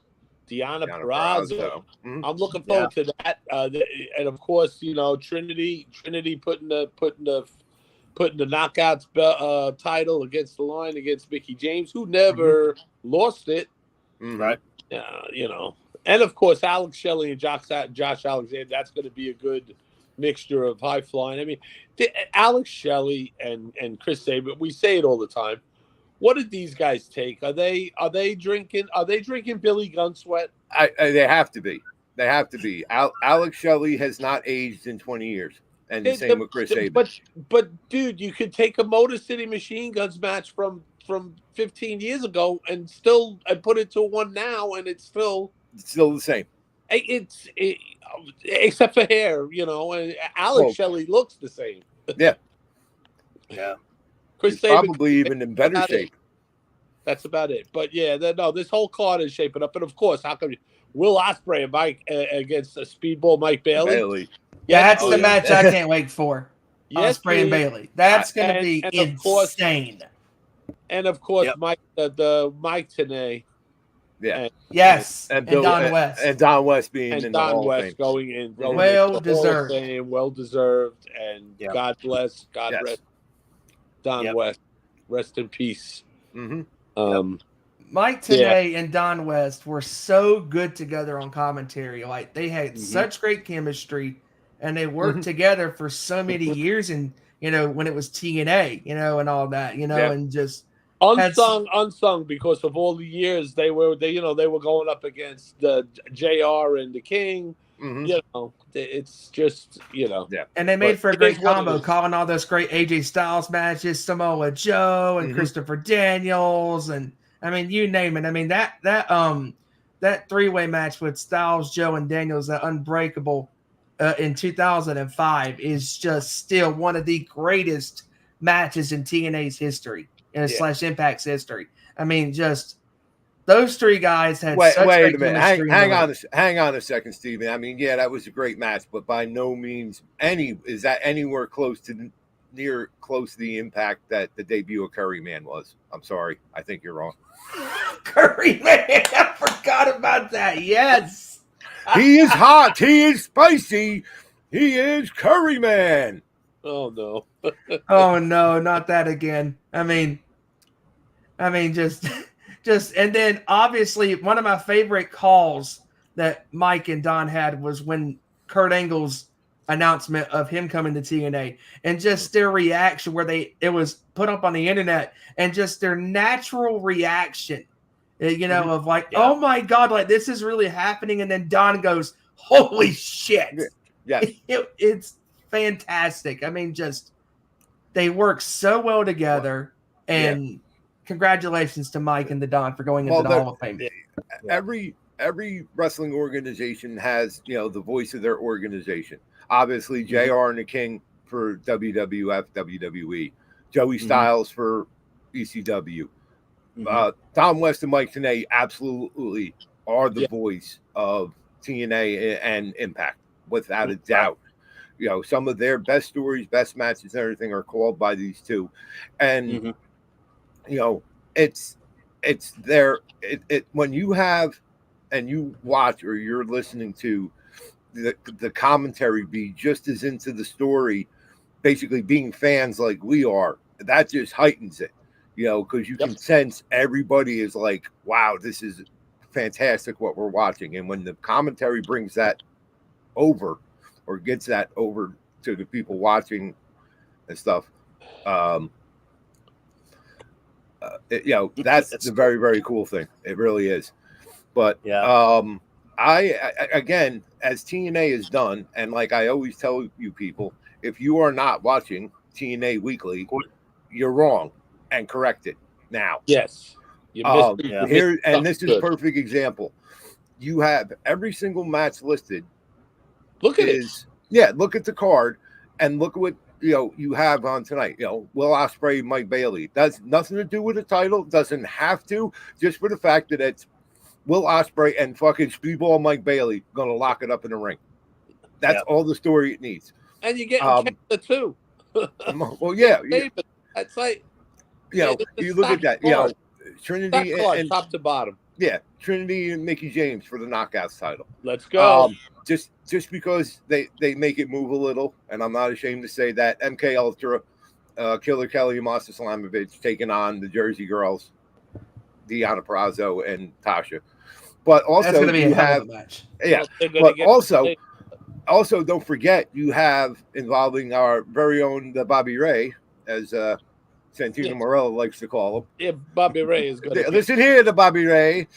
Deanna Purrazzo. I'm looking forward to that, and of course, Trinity putting the knockouts title against the line against Mickey James, who never lost it. Right. And of course, Alex Shelley and Josh Alexander. That's going to be a good mixture of high flying. I mean, Alex Shelley and Chris Sabin. We say it all the time. What did these guys take? Are they drinking? Are they drinking Billy Gunsweat? They have to be. They have to be. Alex Shelley has not aged in 20 years, and the same with Chris Sabin. But dude, you could take a Motor City Machine Guns match from 15 years ago and put it to one now, and it's still the same. Except for hair, and Alex Shelley looks the same. Yeah. Chris Sabin probably even in better shape. That's about it. But yeah, this whole card is shaping up. And of course, how come Will Ospreay and Mike against Speedball Mike Bailey? That's the match I can't wait for. Ospreay and Bailey. That's going to be insane. And of course, Mike the Mike Tenay. Yeah. And Don West. And Don West being and in Don the Hall West of Fame. going in. Well deserved. Well deserved. And God bless. Rest Don West. Rest in peace. Mike Tenay and Don West were so good together on commentary. Like, they had such great chemistry, and they worked together for so many years. And when it was TNA, and all that, and just unsung because of all the years they were going up against the JR and the King. It's just and they made for a great combo, calling all those great AJ Styles matches, Samoa Joe and Christopher Daniels, and I mean, you name it. I mean, that three-way match with Styles, Joe, and Daniels, that Unbreakable in 2005 is just still one of the greatest matches in TNA's history / Impact's history. I mean, just those three guys had wait great a minute. Hang on a second, Steven. I mean, that was a great match, but by no means is that anywhere close to the impact that the debut of Curry Man was. I'm sorry. I think you're wrong. Curry Man. I forgot about that. Yes. He is hot. He is spicy. He is Curry Man. Oh, no. Oh, no, not that again. I mean, just, and then obviously one of my favorite calls that Mike and Don had was when Kurt Angle's announcement of him coming to TNA, and just their reaction where it was put up on the internet, and just their natural reaction, of like, oh my God, like this is really happening. And then Don goes, holy shit. Yeah. It's fantastic. I mean, just, they work so well together, and congratulations to Mike and the Don for going into the Hall of Fame. Every wrestling organization has, the voice of their organization. Obviously, JR and the King for WWF, WWE, Joey Styles for ECW. Don West and Mike Tenay absolutely are the voice of TNA and Impact, without a doubt. Some of their best stories, best matches, and everything are called by these two. And, it's there. When you have and you watch or you're listening to the commentary be just as into the story, basically being fans like we are, that just heightens it, because you can sense everybody is like, wow, this is fantastic what we're watching. And when the commentary brings that over or gets that over to the people watching and stuff, that's the very, very cool thing. It really is. But I again, as TNA is done, and like I always tell you people, if you are not watching TNA Weekly, you're wrong, and correct it now. Yes. Here, and this is perfect example. You have every single match listed. Look at it. Yeah, look at the card and look at what you have on tonight. Will Ospreay, Mike Bailey. That's nothing to do with the title. Doesn't have to. Just for the fact that it's Will Ospreay and fucking Speedball Mike Bailey gonna lock it up in the ring. That's all the story it needs. And you get Canada too. Well, yeah. That's like you look at that. Trinity and top to bottom. Yeah, Trinity and Mickey James for the Knockouts title. Let's go. Just because they make it move a little, and I'm not ashamed to say that. MK Ultra, Killer Kelly and Master Slamovich taking on the Jersey Girls, Deonna Purrazzo and Tasha. But also that's going to be a hell of a match. Yeah, but also don't forget you have involving our very own Bobby Ray, as Santino Marella likes to call him. Yeah, Bobby Ray is good. Listen here to Bobby Ray.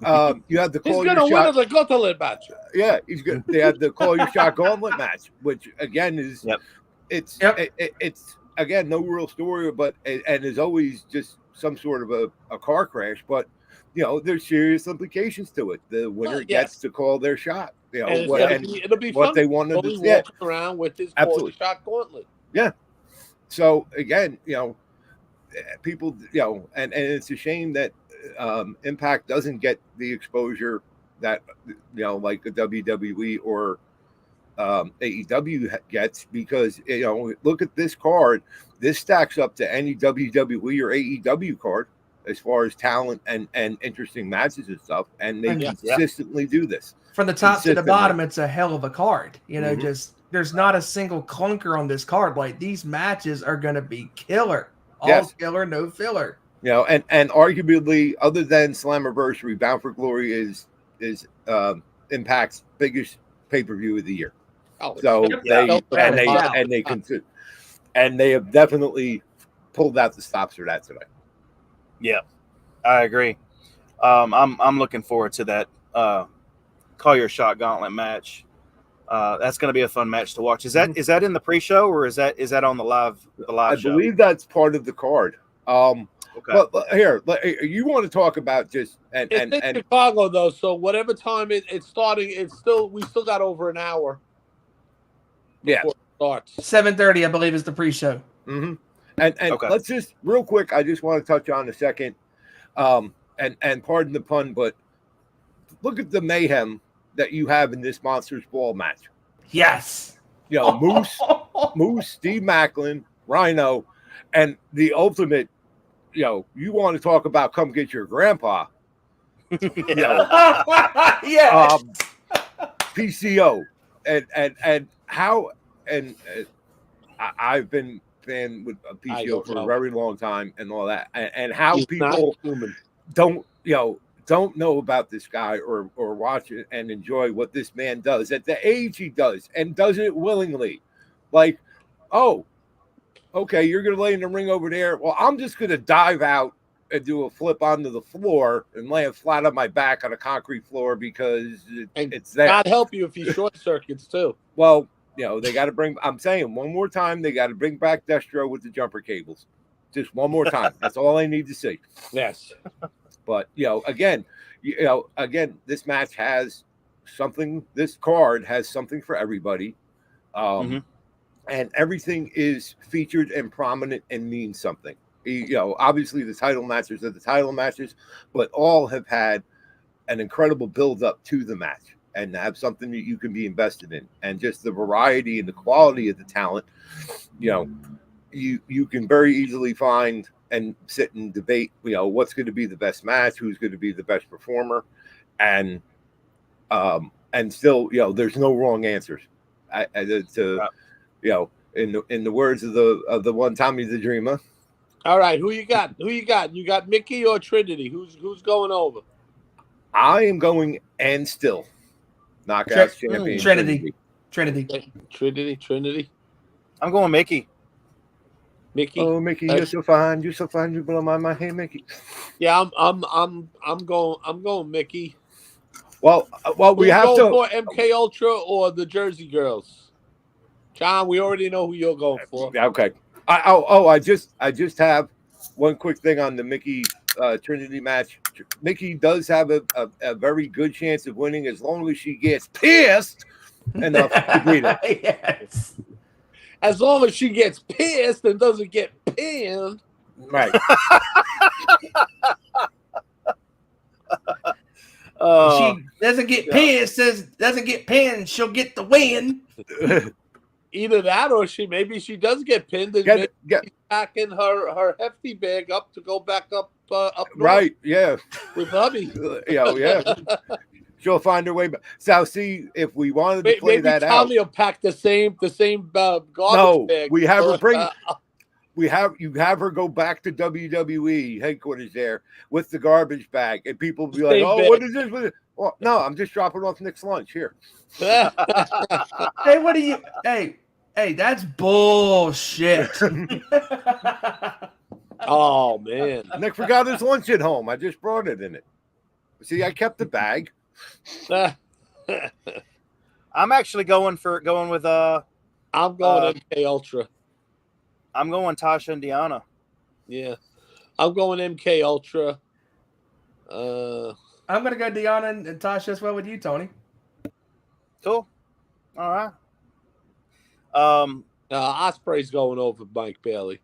You have the he's going to win the gauntlet match. Yeah, he's good. They have the call your shot gauntlet match, which again is it's again no real story, but and is always just some sort of a car crash, but there's serious implications to it. The winner gets to call their shot. It'll be what fun. they wanted to walk around with his call your shot gauntlet. Yeah. So again, people, and it's a shame that Impact doesn't get the exposure that like the WWE or AEW gets, because look at this card. This stacks up to any WWE or AEW card as far as talent and interesting matches and stuff, and they consistently do this from the top to the bottom. It's a hell of a card. Just there's not a single clunker on this card. Like, these matches are going to be killer. All killer, no filler. And arguably, other than Slammiversary, Bound for Glory is Impact's biggest pay-per-view of the year. They have definitely pulled out the stops for that tonight. Yeah, I agree. I'm looking forward to that call your shot gauntlet match. That's going to be a fun match to watch. Is that in the pre-show, or is that on the live show? I believe that's part of the card. Okay. But here, you want to talk about just and Chicago though, so whatever time it's starting, we still got over an hour. Yeah, it starts 7:30, I believe, is the pre-show. Mm-hmm. And let's just real quick. I just want to touch on a second, and pardon the pun, but look at the mayhem that you have in this Monsters Ball match. Yes, Moose, Steve Macklin, Rhino, and the ultimate. You want to talk about come get your grandpa? PCO, and how I've been fan with PCO for a very long time and all that, and how people don't know about this guy or watch it and enjoy what this man does at the age he does, and does it willingly. Like, okay, you're going to lay in the ring over there. Well, I'm just going to dive out and do a flip onto the floor and land flat on my back on a concrete floor because it's there. God help you if he short circuits too. Well, they got to bring, I'm saying one more time, they got to bring back Destro with the jumper cables. Just one more time. That's all I need to see. Yes. But, again, this match has something, this card has something for everybody. And everything is featured and prominent and means something. Obviously the title matches are the title matches, but all have had an incredible build up to the match and have something that you can be invested in. And just the variety and the quality of the talent, you can very easily find and sit and debate, what's going to be the best match, who's going to be the best performer, and still, there's no wrong answers. In the words of the one Tommy the Dreamer, All right, who you got? Who you got? You got Mickey or Trinity? Who's going over? I am going and still knockouts champion Trinity. Okay. Trinity. I'm going Mickey. Mickey. Oh, Mickey, you're so fine. You're so fine. You blow my mind. Hey, Mickey. Yeah, I'm going Mickey. Well, we have to for MK Ultra or the Jersey Girls. John, we already know who you're going for. Okay. I just have one quick thing on the Mickey Trinity match. Mickey does have a very good chance of winning as long as she gets pissed enough to beat it. Yes. As long as she gets pissed and doesn't get pinned. Right. She doesn't get pissed, doesn't get pinned, she'll get the win. Either that or maybe she does get pinned and she's packing her hefty bag up to go back up north. Right, yeah. With hubby. Yeah. She'll find her way back. So see, if we wanted to play that out. Tommy will pack the same garbage bag. We have her bring you have her go back to WWE headquarters there with the garbage bag, and people will be like, "Oh, what is this?" Well, no, I'm just dropping off Nick's lunch here. Hey, what do you? Hey, that's bullshit. Oh man, Nick forgot his lunch at home. I just brought it in it. See, I kept the bag. I'm actually going with I'm going MK Ultra. I'm going Tasha and Deanna. Yeah, I'm going MK Ultra. I'm gonna go Deanna and Tasha as well with you, Tony. Cool. All right. Osprey's going over Mike Bailey.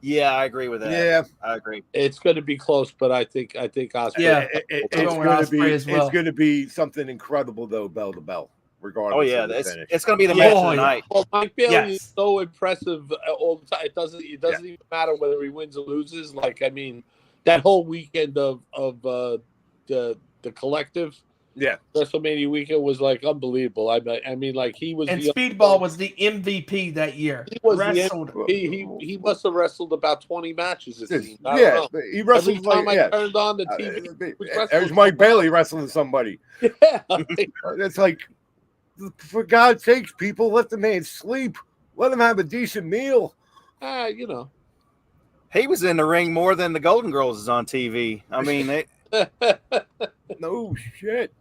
Yeah, I agree with that. Yeah, I agree. It's going to be close, but I think Osprey. Yeah, it's going to be something incredible though, bell to bell. Regardless. Oh yeah, of the it's finish. going to be the match of the night. Well, Mike Bailey is so impressive all the time. It doesn't even matter whether he wins or loses. Like, I mean, that whole weekend of the collective, WrestleMania weekend was like unbelievable. I mean, like he was. And Speedball was the MVP that year. He was wrestled. He must have wrestled about 20 matches. It seemed. Yeah, he wrestled. Every time I turned on the TV, there's Mike Bailey wrestling somebody. Yeah, it's like, for God's sakes, people, let the man sleep. Let him have a decent meal. You know. He was in the ring more than the Golden Girls is on TV. I mean, no shit.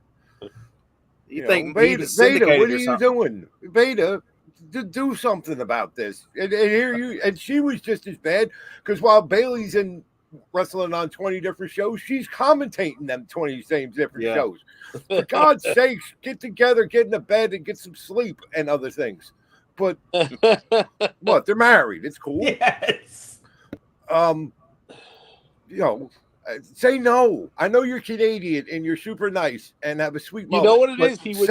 You think Veda, what are you doing? Veda, do something about this. And here you, and she was just as bad because while Bailey's in wrestling on 20 different shows, she's commentating them 20 same different shows. For God's sakes, get together, get in a bed, and get some sleep and other things. But what? They're married. It's cool. Yes. Say no. I know you're Canadian and you're super nice and have a sweet mouth. You know what it is? He was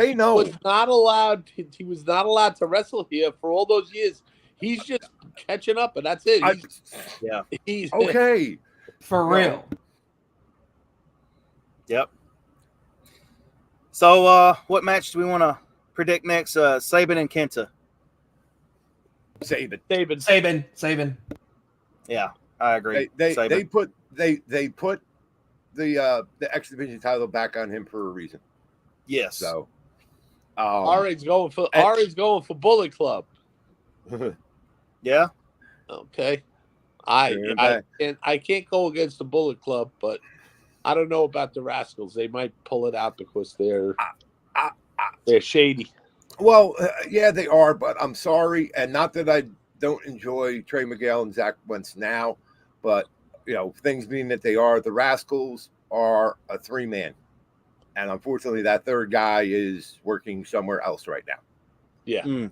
not allowed. He was not allowed to wrestle here for all those years. He's just catching up, and that's it. He's okay. For real. Yep. So, what match do we want to predict next? Sabin and Kenta. Sabin. Yeah, I agree. They put the X Division title back on him for a reason. Yes. So, Ari's going for Bullet Club. Yeah. Okay. I can't go against the Bullet Club, but I don't know about the Rascals. They might pull it out because they're shady. Well, yeah, they are, but I'm sorry, and not that I don't enjoy Trey Miguel and Zach Wentz now, but things being that they are, the Rascals are a 3-man, and unfortunately, that third guy is working somewhere else right now. Yeah,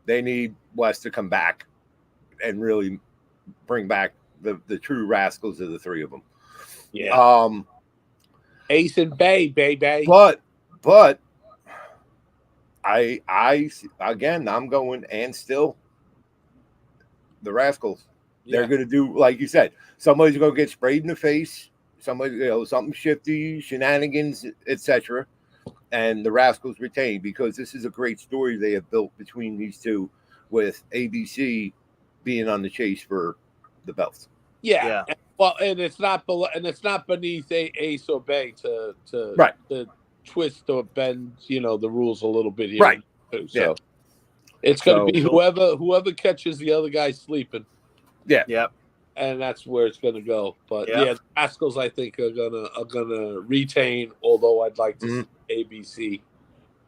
they need West to come back and really bring back the true Rascals of the three of them. Yeah. Ace and Bay, baby. But I again, I'm going and still the Rascals. They're going to do, like you said, somebody's going to get sprayed in the face, somebody, something shifty, shenanigans, etc. And the Rascals retain, because this is a great story they have built between these two, with ABC being on the chase for the belts. Yeah. Well, and it's not beneath Ace or Bay to Right. to twist or bend, the rules a little bit here. Right. Too, Yeah. so it's going to be whoever catches the other guy sleeping. Yeah. Yep. And that's where it's going to go. But Yep. the Rascals, I think, are gonna retain. Although I'd like to see ABC.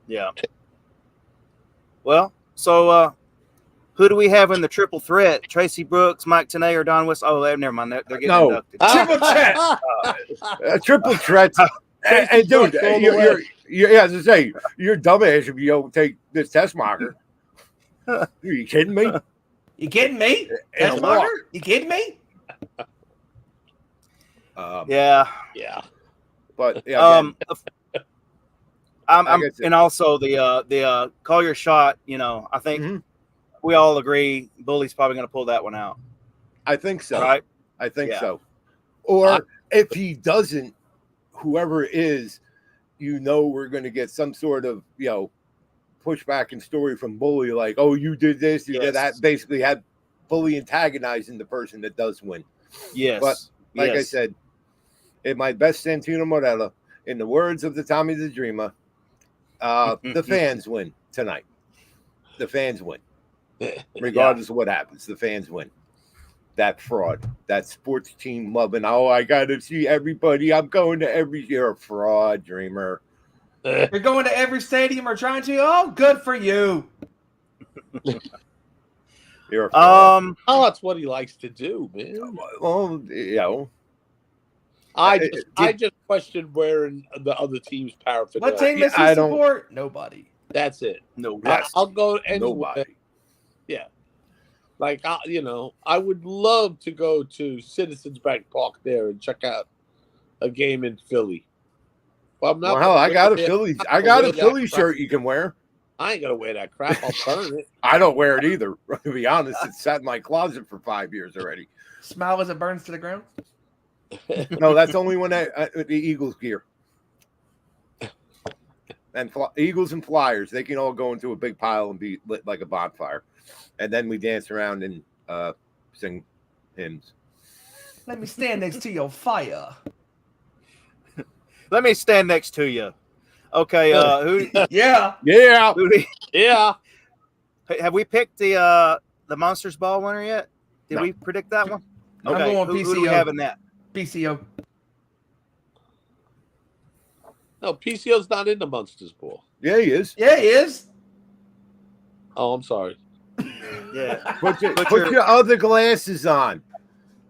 Yeah. Well, so who do we have in the triple threat? Tracy Brooks, Mike Tenay, or Don West? Oh, never mind. They're getting inducted. Triple threat. Triple threat. And dude, as I say, you're dumbass if you don't take this test marker. Are you kidding me? You kidding me? Test marker? You kidding me? Yeah. But yeah, and also the call your shot. I think we all agree Bully's probably going to pull that one out. I think so. Right? I think so. Or if he doesn't, whoever it is, we're going to get some sort of pushback and story from Bully, like, oh, you did this, you did that. Basically, had Bully antagonizing the person that does win. Yes. But like I said, in my best Santino Morella, in the words of the Tommy the Dreamer, the fans win tonight. The fans win. Regardless of what happens, the fans win. That fraud, that sports team loving, oh, I got to see everybody. I'm going to every year. Fraud, Dreamer. You're going to every stadium or trying to? Oh, good for you. You're a fraud. Oh, that's what he likes to do, man. Well, I just questioned wearing the other team's paraphernalia. What team does he support? Nobody. That's it. No. I'll go anywhere. Nobody. Yeah. Like, I would love to go to Citizens Bank Park there and check out a game in Philly. Well, I'm not. Well, hell, I got a Philly shirt you can wear. I ain't gonna wear that crap. I'll burn it. I don't wear it either. To be honest, it's sat in my closet for 5 years already. Smile as it burns to the ground. No, that's only when the Eagles gear. And Eagles and Flyers, they can all go into a big pile and be lit like a bonfire. And then we dance around and sing hymns. Let me stand next to your fire. Let me stand next to you. Okay, who? Yeah. Yeah. Have we picked the Monsters Ball winner yet? Did we predict that one? Okay, I'm going PCO. Who do we have in that? PCO. No, PCO's not in the Monsters Ball. Yeah, he is. Yeah, he is. Oh, I'm sorry. Yeah. Put your other glasses on.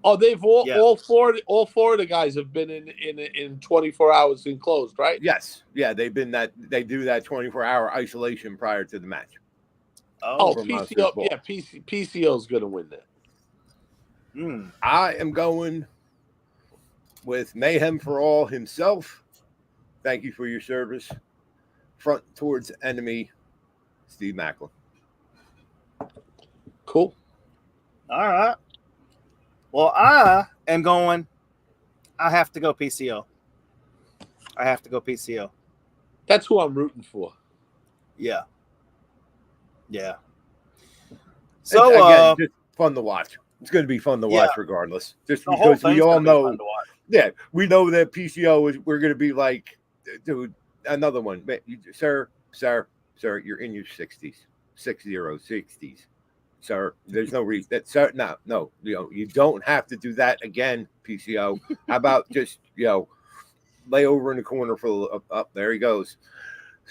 Oh, they've all four of the guys have been in 24 hours enclosed, right? Yes. Yeah, they do that 24-hour isolation prior to the match. Oh, PCO. Yeah, PCO's going to win that. I am going with Mayhem for All himself. Thank you for your service. Front towards enemy, Steve Macklin. Cool. All right. Well, I am going. I have to go PCO. That's who I'm rooting for. Yeah. So again, just fun to watch. It's going to be fun to watch regardless. Just because we all know. Yeah, we know that PCO we're going to be like, dude, another one. Sir, you're in your 60s. 60s. Sir, there's no reason that, sir, no, you don't have to do that again, PCO. How about just, lay over in the corner for up there he goes.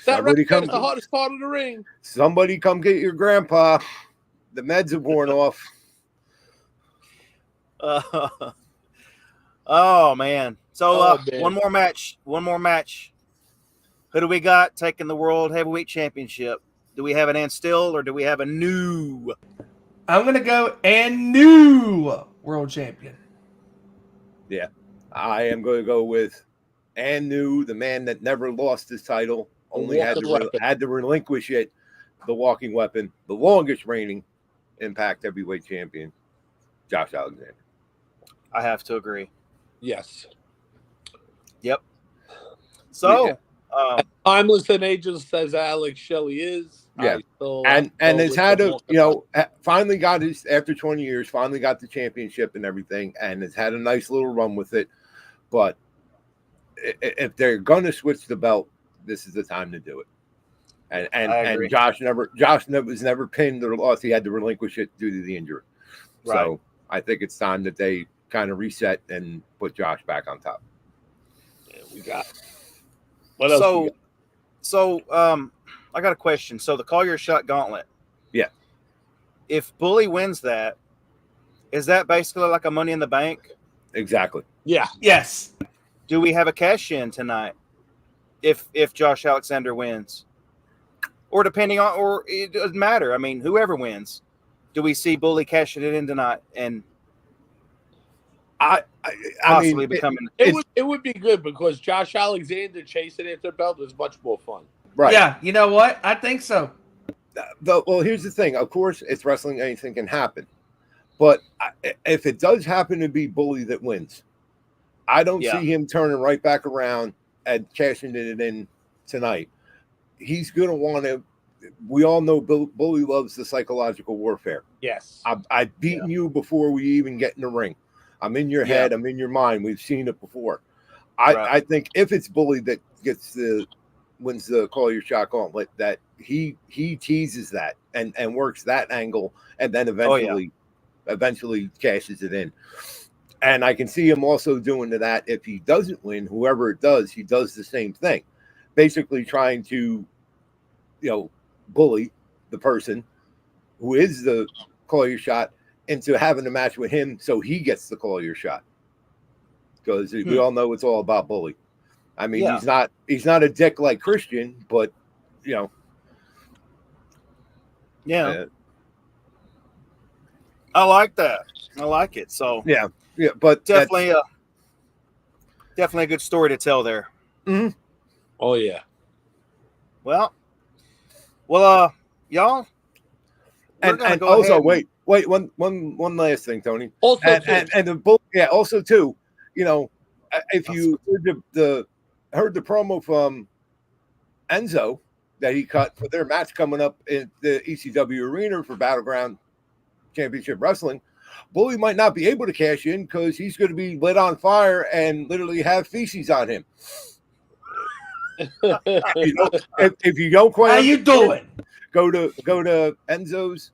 That right there is the hardest part of the ring. Somebody come get your grandpa. The meds have worn off. Oh man. So one more match. Who do we got taking the World Heavyweight Championship? Do we have an and still, or do we have a new? I'm going to go and new world champion. Yeah. I am going to go with and new, the man that never lost his title, only had to relinquish it, the walking weapon, the longest reigning Impact Heavyweight Champion, Josh Alexander. I have to agree. Yes. Yep. So Timeless and ageless as Alex Shelley is. Yeah. I still and go has with had the finally got his, after 20 years, finally got the championship and everything, and has had a nice little run with it. But if they're going to switch the belt, this is the time to do it. And Josh was never pinned or lost. He had to relinquish it due to the injury. Right. So I think it's time that they kind of reset and put Josh back on top. Yeah, we got. What else? we got? So I got a question. So the Call Your Shot Gauntlet. Yeah. If Bully wins that, is that basically like a Money in the Bank? Exactly. Yeah. Yes. Do we have a cash in tonight? If Josh Alexander wins, or depending on, or it doesn't matter. I mean, whoever wins, do we see Bully cashing it in tonight and I possibly mean, becoming? It would be good because Josh Alexander chasing after the belt is much more fun. right. Yeah. You know what? I think so. Well, here's the thing. Of course, it's wrestling. Anything can happen. But if it does happen to be Bully that wins, I don't see him turning right back around and cashing it in tonight. He's going to want to. We all know Bully loves the psychological warfare. Yes. I've beaten you before we even get in the ring. I'm in your head. I'm in your mind. We've seen it before. I think if it's Bully that wins the Call Your Shot Gauntlet, that he teases that and works that angle, and then eventually cashes it in. And I can see him also doing that if he doesn't win. Whoever it does, he does the same thing, basically trying to, bully the person who is the Call Your Shot into having a match with him, so he gets the Call Your Shot. Because we all know it's all about Bully. I mean, he's not a dick like Christian, but Yeah. I like that. I like it. So yeah, but definitely a good story to tell there. Mm-hmm. Oh yeah. Well, y'all. And also, wait, one last thing, Tony. Also, and the book, also too, if you heard the promo from Enzo that he cut for their match coming up in the ECW arena for Battleground Championship Wrestling, Bully might not be able to cash in because he's going to be lit on fire and literally have feces on him. If you don't quite, How you doing? Go to Enzo's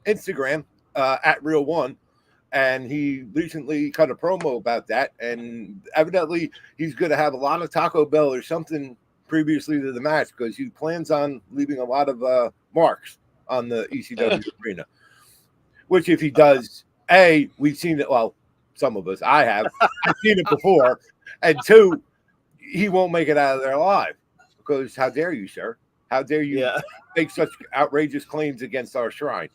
Instagram at Real One, and he recently cut a promo about that. And evidently, he's going to have a lot of Taco Bell or something previously to the match because he plans on leaving a lot of marks on the ECW arena. Which, if he does, we've seen it. Well, some of us, I've seen it before, and two, he won't make it out of there alive because how dare you, sir? How dare you make such outrageous claims against our shrine?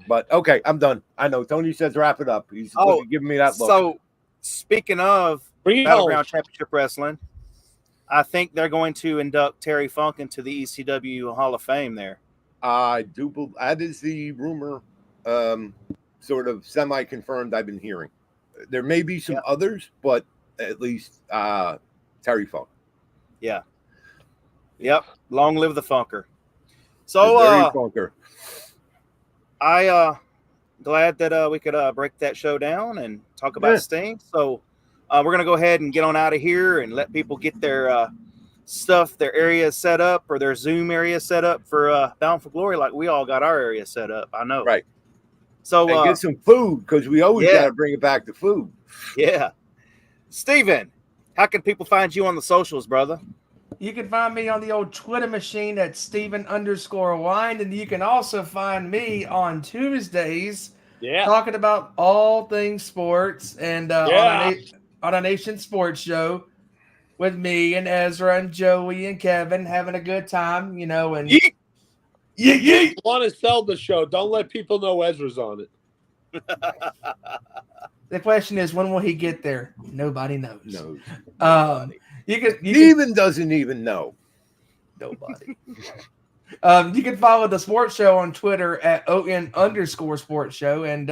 But okay, I'm done. I know Tony says wrap it up. He's giving me that look. So, speaking of Battleground Championship Wrestling, I think they're going to induct Terry Funk into the ECW Hall of Fame there. I do believe that is the rumor, sort of semi-confirmed I've been hearing. There may be some others, but at least Terry Funk. Yeah. Yep. Long live the Funker. So, Funker. I glad that we could break that show down and talk about Sting. So we're gonna go ahead and get on out of here and let people get their stuff, their area set up, or their Zoom area set up for Bound for Glory, like we all got our area set up. I know, right? So and get some food because we always got to bring it back to food. Yeah, Steven, how can people find you on the socials, brother? You can find me on the old Twitter machine at Steven_Wyand, and you can also find me on Tuesdays talking about all things sports and on a Nation Sports Show with me and Ezra and Joey and Kevin having a good time, and you want to sell the show, don't let people know Ezra's on it. The question is, when will he get there? Nobody knows. Nobody. Steven doesn't even know. Nobody. You can follow the sports show on Twitter at ON_sports show. And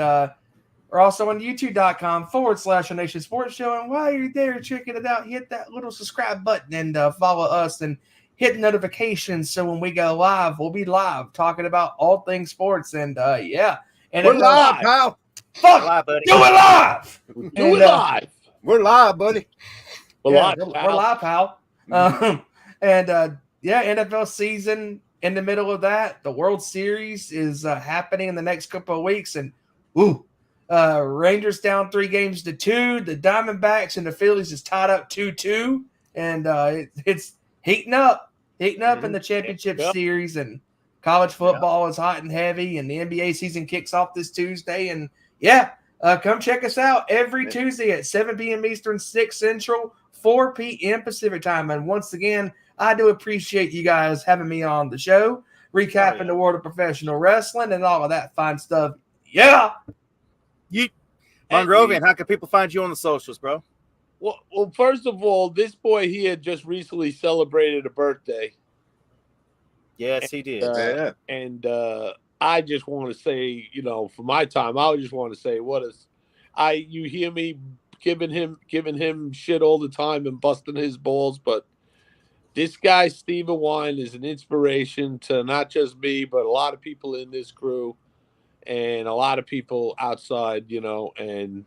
We're also on youtube.com/Nation Sports Show. And while you're there checking it out, hit that little subscribe button and follow us and hit notifications. So when we go live, we'll be live talking about all things sports. And yeah. And We're live, pal. Fuck, Live, buddy. do it live. Do And, it live. We're live, buddy. We're yeah, live, we're pal. live, pal. Yeah, NFL season in the middle of that. The World Series is happening in the next couple of weeks. And Rangers down 3-2. The Diamondbacks and the Phillies is tied up 2-2. And it's heating up in the championship series. And college football is hot and heavy. And the NBA season kicks off this Tuesday. And come check us out every Tuesday at 7 p.m. Eastern, 6 Central, 4 p.m. Pacific time. And once again, I do appreciate you guys having me on the show, recapping the world of professional wrestling and all of that fine stuff. Yeah. Mongrovian, how can people find you on the socials, bro? Well, first of all, this boy here just recently celebrated a birthday. Yes, he did. And I just want to say, for my time, I just want to say, you hear me giving him shit all the time and busting his balls, but this guy, Stephen Wyand, is an inspiration to not just me, but a lot of people in this crew and a lot of people outside, and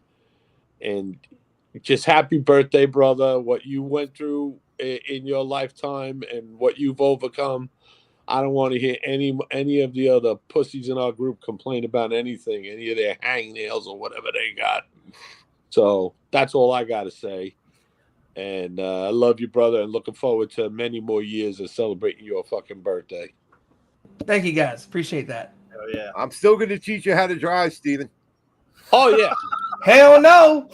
just happy birthday, brother. What you went through in your lifetime and what you've overcome. I don't want to hear any of the other pussies in our group complain about anything, any of their hangnails or whatever they got. So that's all I got to say. And I love you, brother, and looking forward to many more years of celebrating your fucking birthday. Thank you, guys. Appreciate that. Oh, yeah. I'm still going to teach you how to drive, Steven. Oh, yeah. Hell no.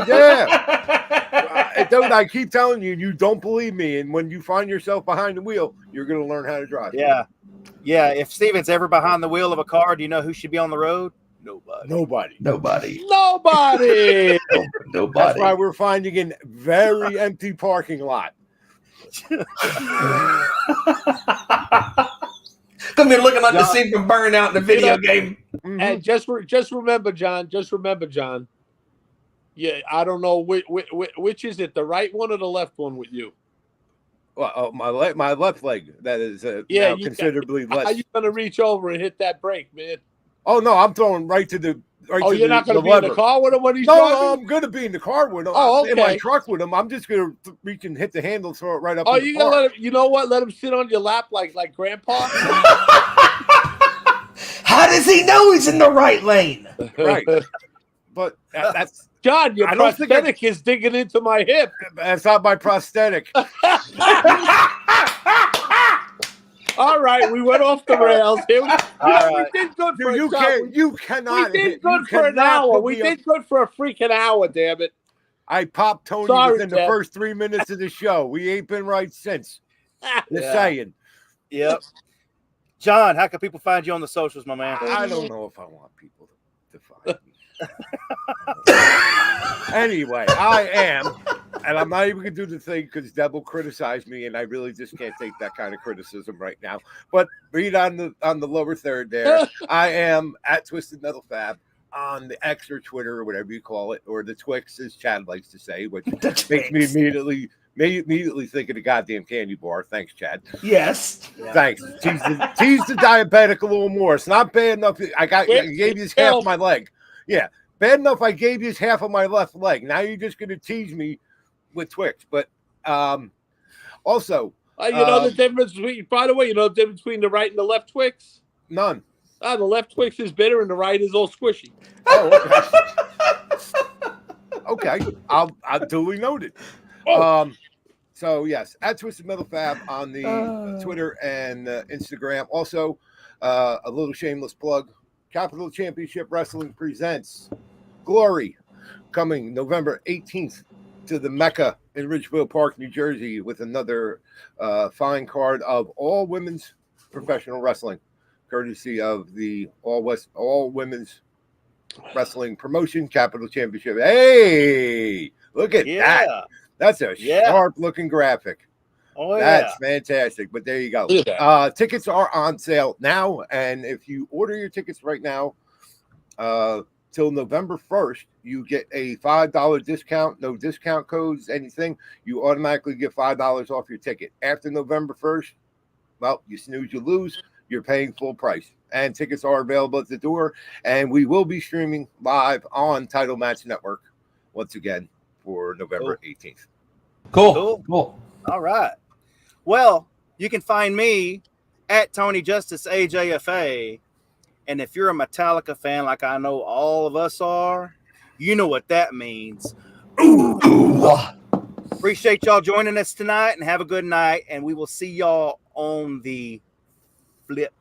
Yeah. Dude, I keep telling you, you don't believe me. And when you find yourself behind the wheel, you're going to learn how to drive. Yeah. Yeah. If Steven's ever behind the wheel of a car, do you know who should be on the road? Nobody. Nobody. Nobody. That's why we're finding a very empty parking lot. Come here looking like the scene from Burnout in the video game. And just remember, John. Yeah, I don't know which is it, the right one or the left one with you? Well, my left leg, that is now considerably less. How you gonna reach over and hit that brake, man? Oh no, I'm throwing right to the right. Oh, to you're not gonna be lever. in the car with him when he's No, driving? I'm gonna be in the car with him. Oh, okay. In my truck with him. I'm just gonna reach and hit the handle, throw it right up. Oh, in the you car. gonna let him? You know what? Let him sit on your lap like Grandpa. How does he know he's in the right lane? Right, but that's John. Your prosthetic is digging into my hip. That's not my prosthetic. All right, we went off the rails. Here we did good for you cannot. We did good for an hour. We did good for a freaking hour. Damn it! I popped Tony within the first 3 minutes of the show. We ain't been right since. Just saying. Yep. John, how can people find you on the socials, my man? I don't know if I want people to find me. Anyway, I am, and I'm not even going to do the thing because Deb will criticize me, and I really just can't take that kind of criticism right now. But read on the lower third there. I am at Twisted Metal Fab on the X or Twitter or whatever you call it, or the Twix, as Chad likes to say, which makes me immediately think of the goddamn candy bar. Thanks, Chad. Yes. Thanks. Tease the diabetic a little more. It's not bad enough. I gave you half my leg. Yeah. Bad enough I gave you half of my left leg. Now you're just going to tease me with Twix. But also. You know the difference between, by the way, you know the difference between the right and the left Twix? None. The left Twix is bitter and the right is all squishy. Oh, okay. Okay. I'll duly noted. So yes, at Twisted Metal Fab on the Twitter and Instagram. Also, a little shameless plug. Capital Championship Wrestling presents Glory, coming November 18th to the Mecca in Ridgeville Park, New Jersey, with another fine card of all women's professional wrestling, courtesy of the all women's wrestling promotion, Capital Championship. Hey, look at that. That's a sharp looking graphic. Oh, that's fantastic. But there you go. Tickets are on sale now. And if you order your tickets right now, till November 1st, you get a $5 discount, no discount codes, anything. You automatically get $5 off your ticket. After November 1st, well, you snooze, you lose. You're paying full price. And tickets are available at the door. And we will be streaming live on Title Match Network once again for November 18th. Cool. All right. Well, you can find me at Tony Justice AJFA. And if you're a Metallica fan like I know all of us are, you know what that means. Appreciate y'all joining us tonight, and have a good night. And we will see y'all on the flip.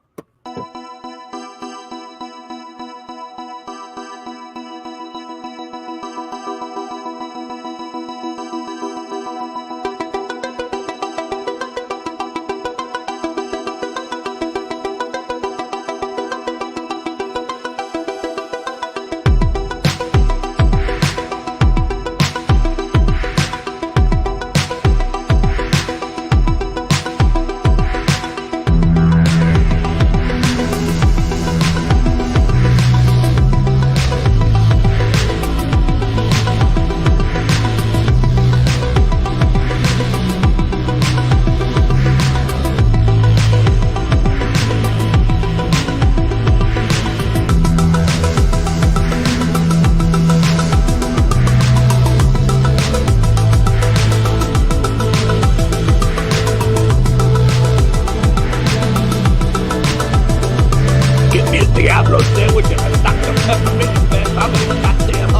Diablo sandwich and a Dr. Peppermint, man. I'm a goddamn